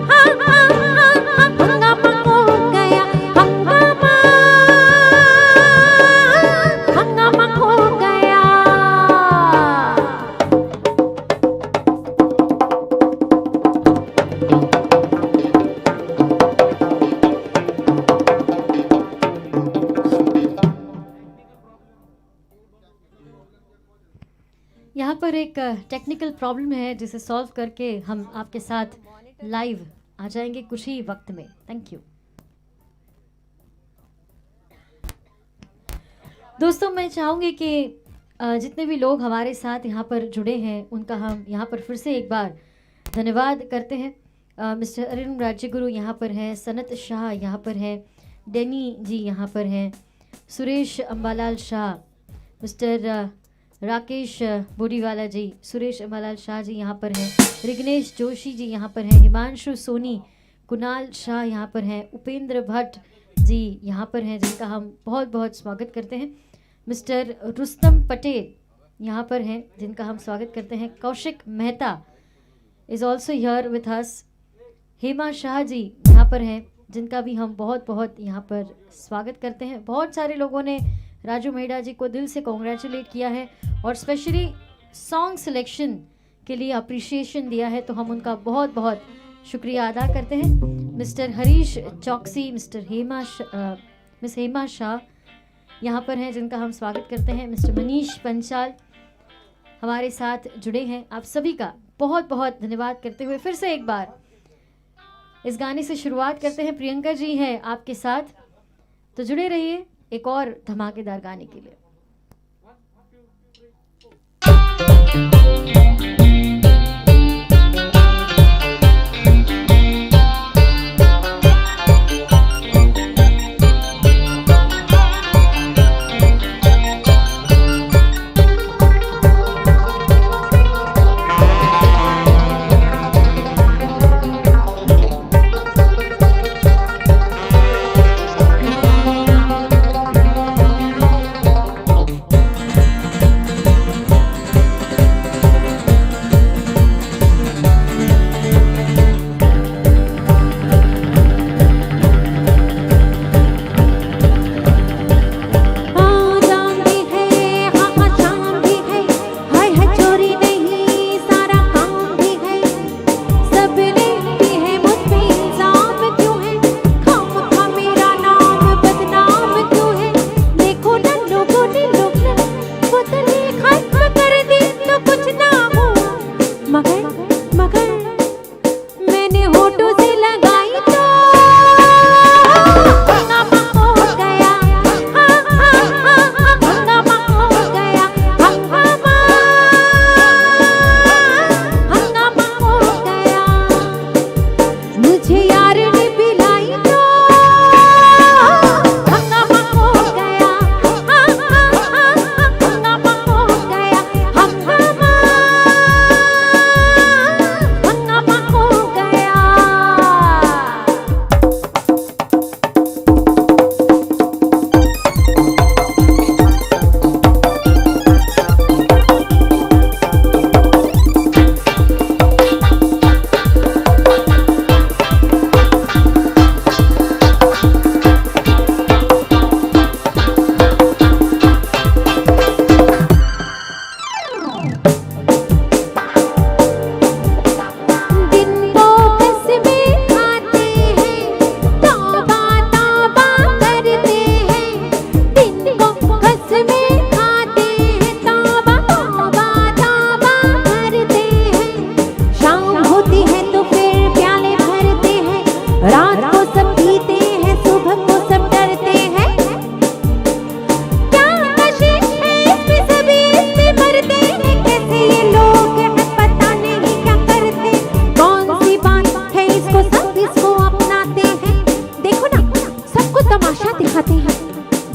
हाँ हाँ हाँ हाँ हंगामा हो गया, हंगामा हंगामा हो गया। यहाँ पर एक टेक्निकल प्रॉब्लम है जिसे सॉल्व करके हम आपके साथ लाइव आ जाएंगे कुछ ही वक्त में। थैंक यू दोस्तों। मैं चाहूँगी कि जितने भी लोग हमारे साथ यहाँ पर जुड़े हैं उनका हम यहाँ पर फिर से एक बार धन्यवाद करते हैं। मिस्टर अरुण राज्यगुरु यहाँ पर हैं, सनत शाह यहाँ पर हैं, डेनी जी यहाँ पर हैं, सुरेश अंबालाल शाह, मिस्टर राकेश बोरीवाला जी, सुरेश अंबालाल शाह जी यहाँ पर हैं, रिग्नेश जोशी जी यहाँ पर हैं, हिमांशु सोनी, कुणाल शाह यहाँ पर हैं, उपेंद्र भट्ट जी यहाँ पर हैं जिनका हम बहुत बहुत स्वागत करते हैं। मिस्टर रुस्तम पटेल यहाँ पर हैं जिनका हम स्वागत करते हैं। Kaushik Mehta is also here with us. Hema Shah ji यहाँ पर हैं जिनका भी हम बहुत बहुत यहाँ पर स्वागत करते हैं। बहुत सारे लोगों ने राजू मेहड़ा जी को दिल से कॉन्ग्रेचुलेट किया है और स्पेशली सॉन्ग सिलेक्शन के लिए अप्रिशिएशन दिया है, तो हम उनका बहुत बहुत शुक्रिया अदा करते हैं। मिस्टर हरीश चौकसी, मिस हेमा शाह यहाँ पर हैं जिनका हम स्वागत करते हैं। मिस्टर मनीष पंचाल हमारे साथ जुड़े हैं। आप सभी का बहुत बहुत धन्यवाद करते हुए फिर से एक बार इस गाने से शुरुआत करते हैं। प्रियंका जी हैं आपके साथ, तो जुड़े रहिए एक और धमाकेदार गाने के लिए।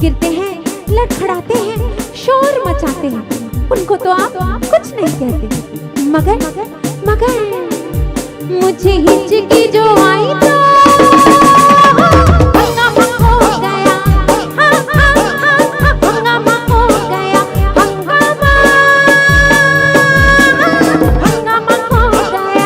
गिरते हैं, लड़खड़ाते हैं, शोर मचाते हैं, उनको तो आप कुछ नहीं कहते, मगर मुझे हिचकी जो आई तो हंगामा हो गया, हंगामा हो गया, हंगामा हो गया।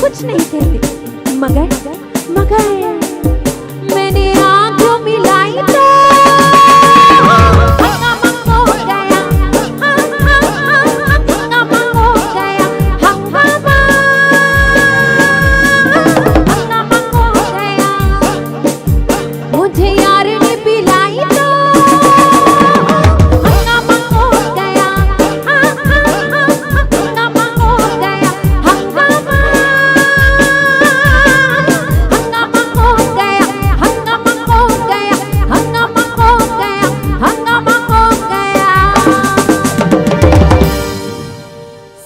कुछ नहीं कहते, मगर मैंने आंख मिलाई तो हंगामा हो गया, हंगामा हो गया, हंगामा हो गया। मुझे यार ने पिलाई तो हंगामा हो गया, हंगामा हो गया, हंगामा हो गया, हंगामा हो गया, हंगामा हो गया, हंगामा हो गया।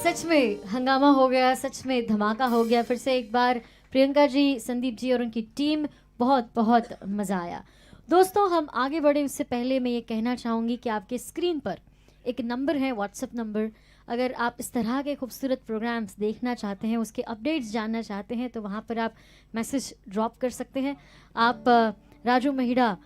सच में हंगामा हो गया, सच में धमाका हो गया। फिर से एक बार प्रियंका जी, संदीप जी और उनकी टीम, बहुत बहुत मज़ा आया। दोस्तों, हम आगे बढ़े उससे पहले मैं ये कहना चाहूँगी कि आपके स्क्रीन पर एक नंबर है, व्हाट्सएप नंबर। अगर आप इस तरह के खूबसूरत प्रोग्राम्स देखना चाहते हैं, उसके अपडेट्स जानना चाहते हैं, तो वहाँ पर आप मैसेज ड्रॉप कर सकते हैं। आप राजू महिड़ा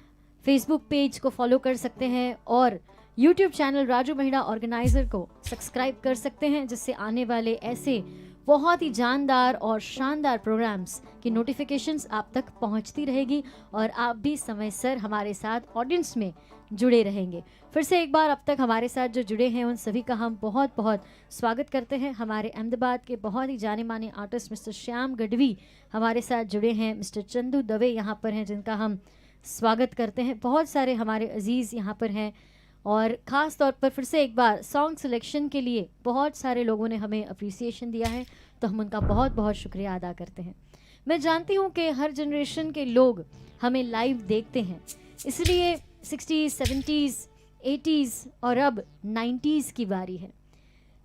फेसबुक पेज को फॉलो कर सकते हैं और YouTube channel Raju Mahida organiser को सब्सक्राइब कर सकते हैं, जिससे आने वाले ऐसे बहुत ही जानदार और शानदार प्रोग्राम्स की नोटिफिकेशंस आप तक पहुंचती रहेगी और आप भी समय सर हमारे साथ ऑडियंस में जुड़े रहेंगे। फिर से एक बार अब तक हमारे साथ जो जुड़े हैं उन सभी का हम बहुत बहुत स्वागत करते हैं। हमारे अहमदाबाद के बहुत ही जाने माने आर्टिस्ट मिस्टर श्याम गढ़वी हमारे साथ जुड़े हैं। मिस्टर चंदू दवे यहाँ पर हैं, जिनका हम स्वागत करते हैं। बहुत सारे हमारे अजीज़ यहाँ पर हैं और ख़ास तौर पर फिर से एक बार सॉन्ग सिलेक्शन के लिए बहुत सारे लोगों ने हमें अप्रिसिएशन दिया है, तो हम उनका बहुत बहुत शुक्रिया अदा करते हैं। मैं जानती हूँ कि हर जनरेशन के लोग हमें लाइव देखते हैं, इसलिए 60s, 70s, 80s और अब 90s की बारी है।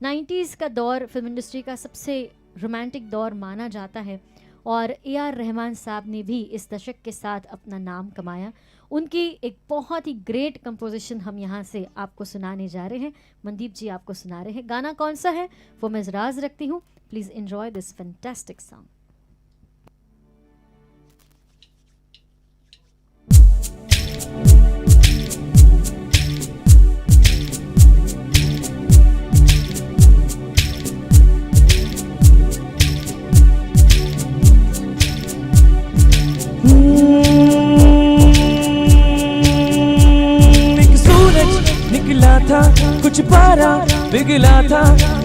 90s का दौर फिल्म इंडस्ट्री का सबसे रोमांटिक दौर माना जाता है और AR रहमान साहब ने भी इस दशक के साथ अपना नाम कमाया। उनकी एक बहुत ही ग्रेट कंपोजिशन हम यहाँ से आपको सुनाने जा रहे हैं। मनदीप जी आपको सुना रहे हैं। गाना कौन सा है वो मैं राज रखती हूँ। Please enjoy this fantastic song. निकला था कुछ पारा पिघला था,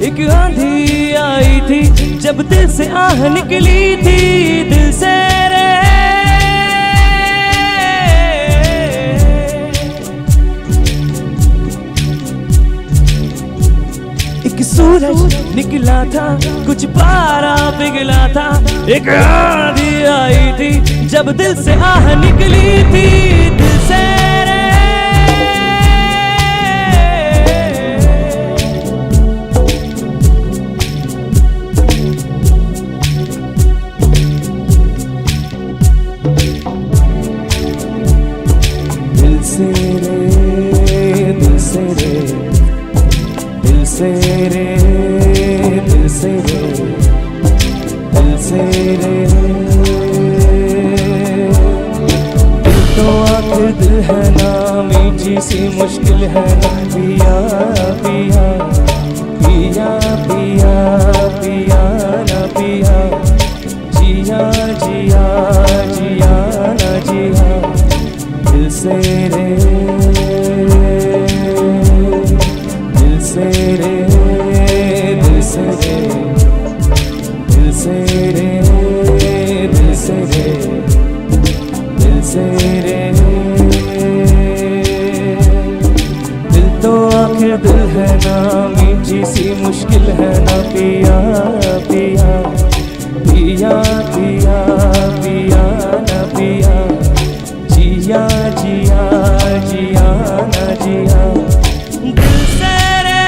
एक आंधी आई थी जब दिल से आह निकली थी, दिल से रे। एक सूरज निकला था कुछ पारा पिघला था, एक आंधी आई थी जब दिल से आह निकली थी, दिल से रे। दिल से रे, दिल से रे, दिल से रे, दिल से रे, दिल से रे। दिल तो आखिर दिल है ना, मीठी सी मुश्किल है ना, पिया पिया पिया पिया पिया ना पिया, जिया जिया जिया ना जिया। दिल से रे, दिल से रे, दिल से रे, दिल से रे, दिल से रे, दिल से रे। दिल तो आखिर दिल है ना, मीठी सी मुश्किल है ना, पिया पिया पिया पिया पिया ना पिया, जिया जिया जिया ना जिया। दिल से रे,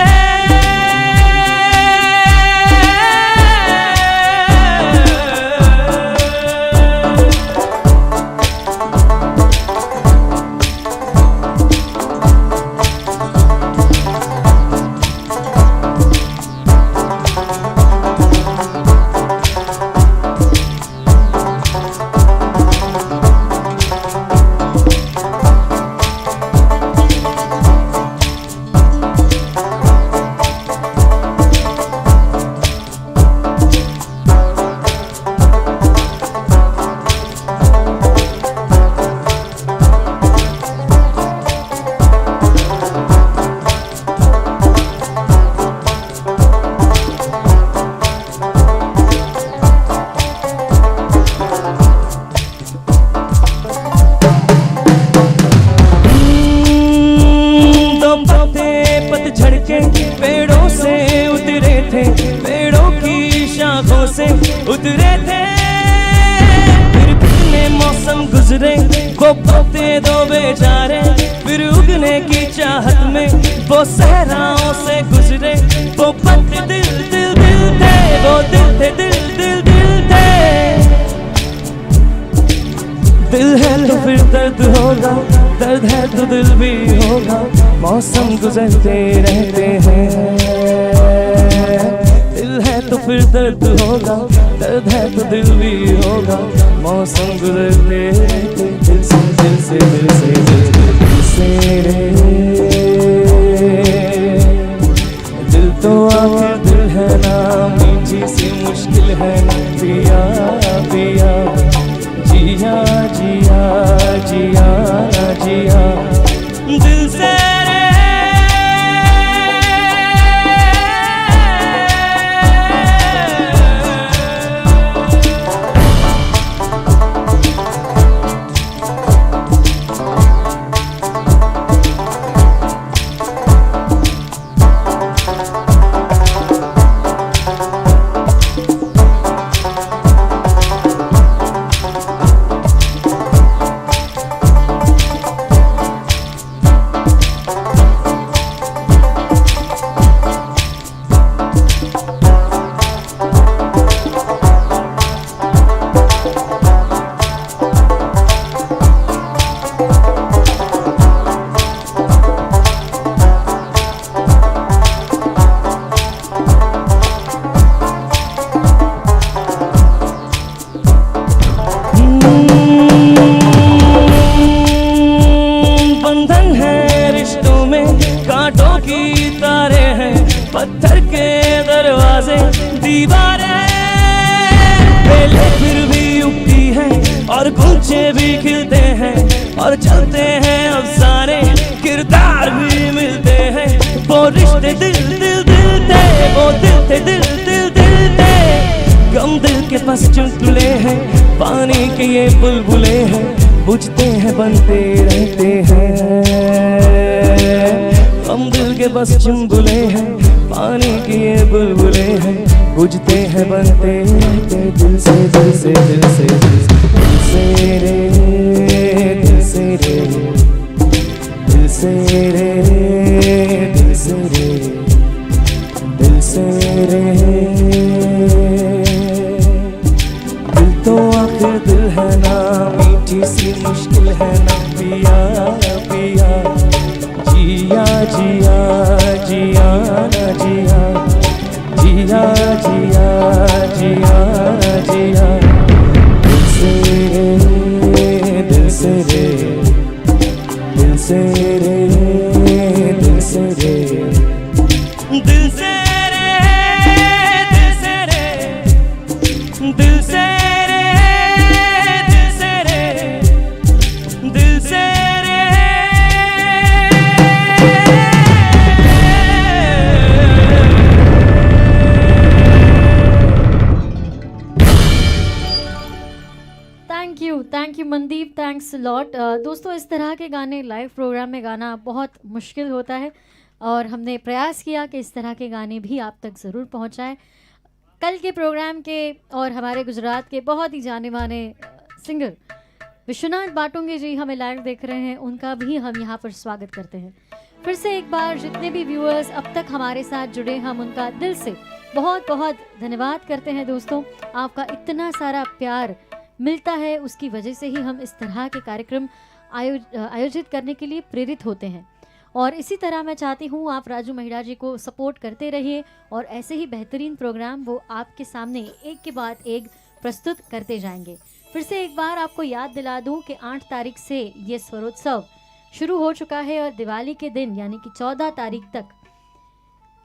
उतरे थे। फिर कितने मौसम गुजरे वो पत्ते दो बेचारे, फिर उगने की चाहत में वो सहराओं से गुजरे। वो पत्ते दिल दिल दिल थे, वो दिल थे दिल दिल दिल थे। दिल है तो फिर दर्द होगा, दर्द है तो दिल भी होगा, मौसम गुजरते रहते हैं। दिल है तो फिर दर्द होगा, दर्द है तो दिल भी होगा, मौसम गुजरते रहते। दिल से दिल से दिल से दिल से रे, दिल तो आखिर दिल है ना, मीठी सी मुश्किल है ना पिया पिया। जिया जिया जिया जिया दिल से पत्थर के दरवाजे दीवारें पहले फिर भी उगती हैं और गुंचे भी खिलते हैं और चलते हैं अफसाने, किरदार भी मिलते हैं। वो रिश्ते दिल दिल दिल थे, वो दिल थे दिल दिल दिल थे। गम दिल के पास चुटकुले हैं, पानी के ये बुलबुले हैं, बुझते हैं बनते रहते हैं। गम दिल के बस चुलबुले हैं, पानी के ये बुलबुले हैं, बुझते हैं बनते रहते। दिल से दिल से दिल से दिल से रे, दिल से रे, दिल से रे, दिल से रे, दिल से रे। दिल तो आखिर दिल है ना, मीठी सी मुश्किल है ना पिया पिया। जिया जिया जिया जिया जिया जिया जिया जिया दिल से रे, दिल से रे, दिल से रे, दिल से रे, दिल से रे, दिल से रे, दिल से रे, दिल से रे, दिल से thank you Mandeep, thanks lot. दोस्तों, इस तरह के गाने लाइव प्रोग्राम में गाना बहुत मुश्किल होता है और हमने प्रयास किया कि इस तरह के गाने भी आप तक ज़रूर पहुंचाएं। कल के प्रोग्राम के और हमारे गुजरात के बहुत ही जाने माने सिंगर विश्वनाथ बाटुंगे जी हमें लाइव देख रहे हैं, उनका भी हम यहाँ पर स्वागत करते हैं। फिर से एक बार जितने भी व्यूअर्स अब तक हमारे साथ जुड़े, हम उनका दिल से बहुत बहुत धन्यवाद करते हैं। दोस्तों, आपका इतना सारा प्यार मिलता है, उसकी वजह से ही हम इस तरह के कार्यक्रम आयोजित करने के लिए प्रेरित होते हैं। और इसी तरह मैं चाहती हूँ आप राजू महिड़ा जी को सपोर्ट करते रहिए और ऐसे ही बेहतरीन प्रोग्राम वो आपके सामने एक के बाद एक प्रस्तुत करते जाएंगे। फिर से एक बार आपको याद दिला दूं कि 8 तारीख से ये स्वरोत्सव शुरू हो चुका है और दिवाली के दिन यानी कि 14 तारीख तक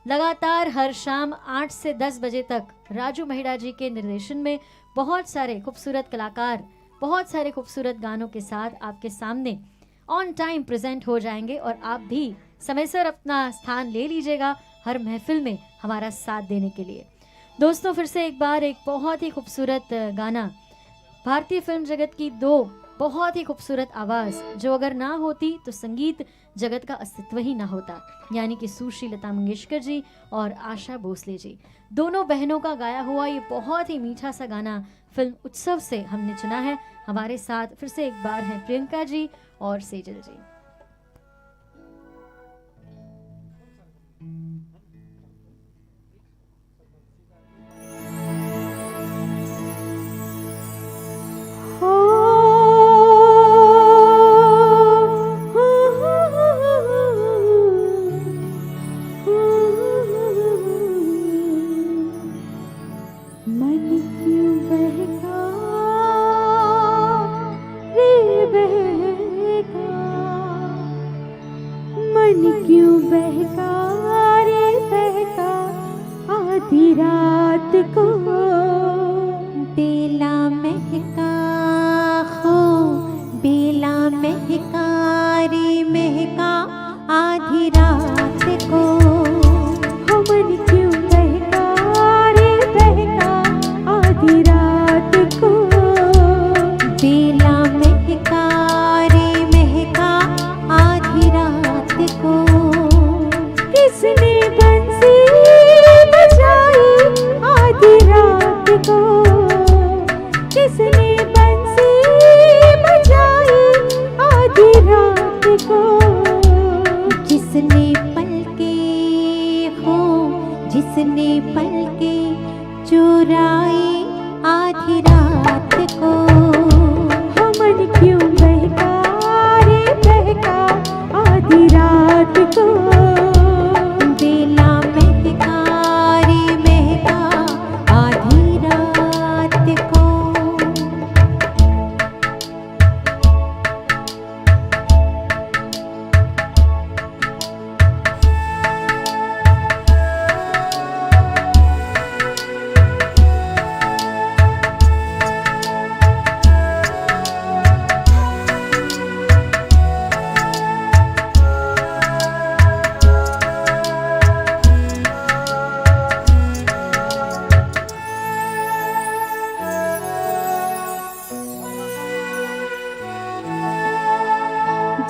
लगातार हर शाम 8 से 10 बजे तक राजू महिड़ा जी के निर्देशन में बहुत सारे खूबसूरत कलाकार बहुत सारे खूबसूरत गानों के साथ आपके सामने ऑन टाइम प्रेजेंट हो जाएंगे और आप भी समय से अपना स्थान ले लीजिएगा हर महफिल में हमारा साथ देने के लिए। दोस्तों, फिर से एक बार एक बहुत ही खूबसूरत गाना भारतीय फिल्म जगत की 2 बहुत ही खूबसूरत आवाज़ जो अगर ना होती तो संगीत जगत का अस्तित्व ही ना होता, यानी कि सुश्री लता मंगेशकर जी और आशा भोसले जी, दोनों बहनों का गाया हुआ ये बहुत ही मीठा सा गाना फिल्म उत्सव से हमने चुना है। हमारे साथ फिर से एक बार हैं प्रियंका जी और सेजल जी।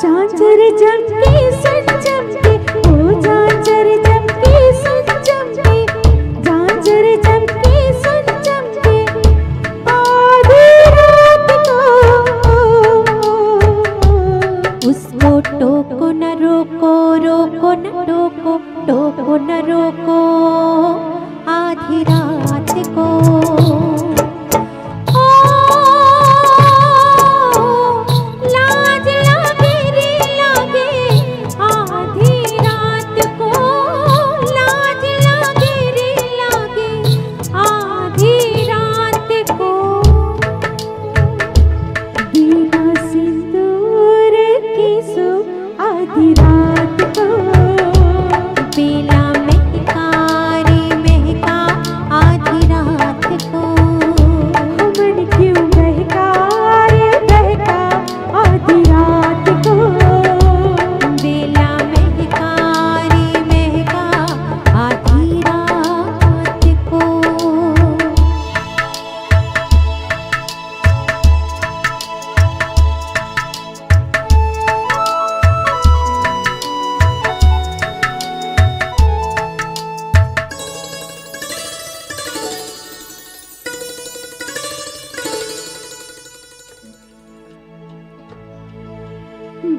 झांझर चमके सुन चमके ओ झांझर चमके सुन चमके झांझर चमके सुन चमके आधी रात को उसको टोको न रोको रोको न टोको टोको न रोको आधी रात को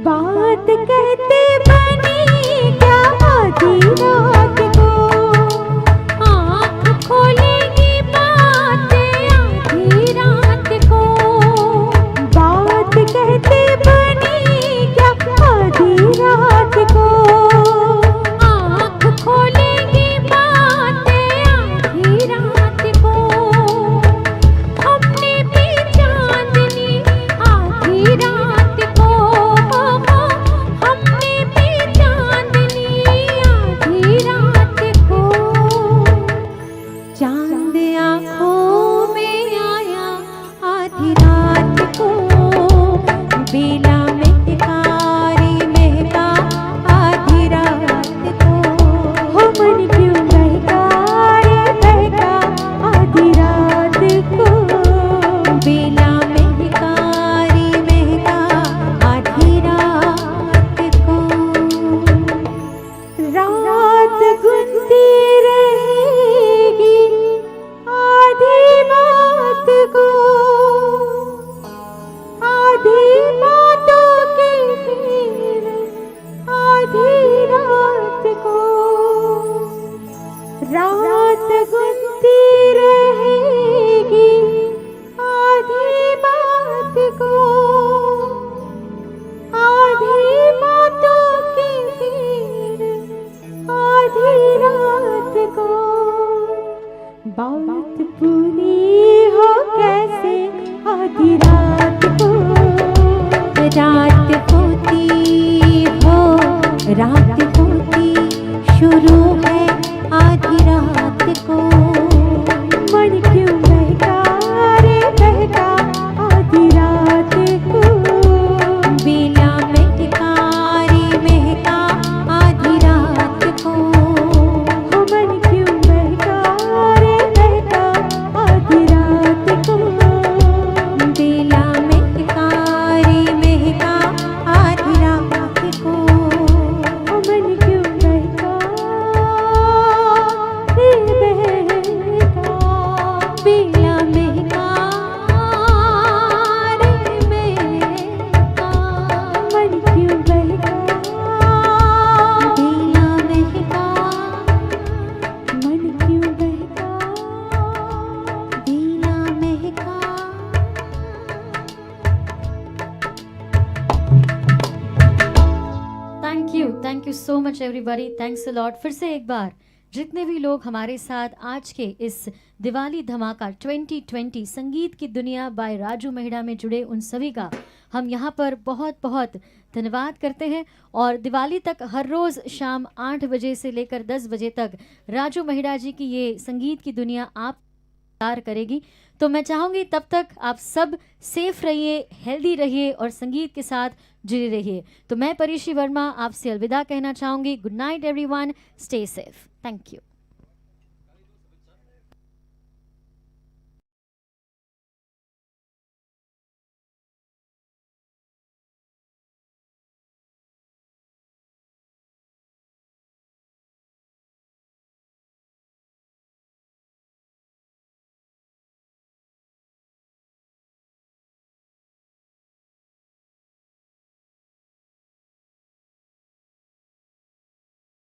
बात कहते बनी क्या आधी रात को आँख खोलेगी बातें आधी रात को बात कहते बनी क्या आधी रात को आँख खोलेगी बातें आधी रात को हमने भी चांदनी आधी रात को हमने भी चांदनी आधी रात को चांद आँखों में आया आधी रात को बेला महकारी महका आधी रात को हो मन क्यों महका रे महका आधी रात को बेला महकारी महका so much everybody, thanks a lot. फिर से एक बार जितने भी लोग हमारे साथ आज के इस दिवाली धमाका 2020 संगीत की दुनिया बाय राजू मेहड़ा में जुड़े, उन सभी का हम यहाँ पर बहुत बहुत धन्यवाद करते हैं। और दिवाली तक हर रोज़ शाम 8 बजे से लेकर 10 बजे तक राजू मेहड़ा जी की ये संगीत की दुनिया आप करेगी। तो मैं चाहूँगी तब तक आप सब सेफ रहिए, हेल्दी रहिए और संगीत के साथ जुड़े रहिए। तो मैं परीशी वर्मा आपसे अलविदा कहना चाहूँगी। Good night everyone, stay safe, thank you.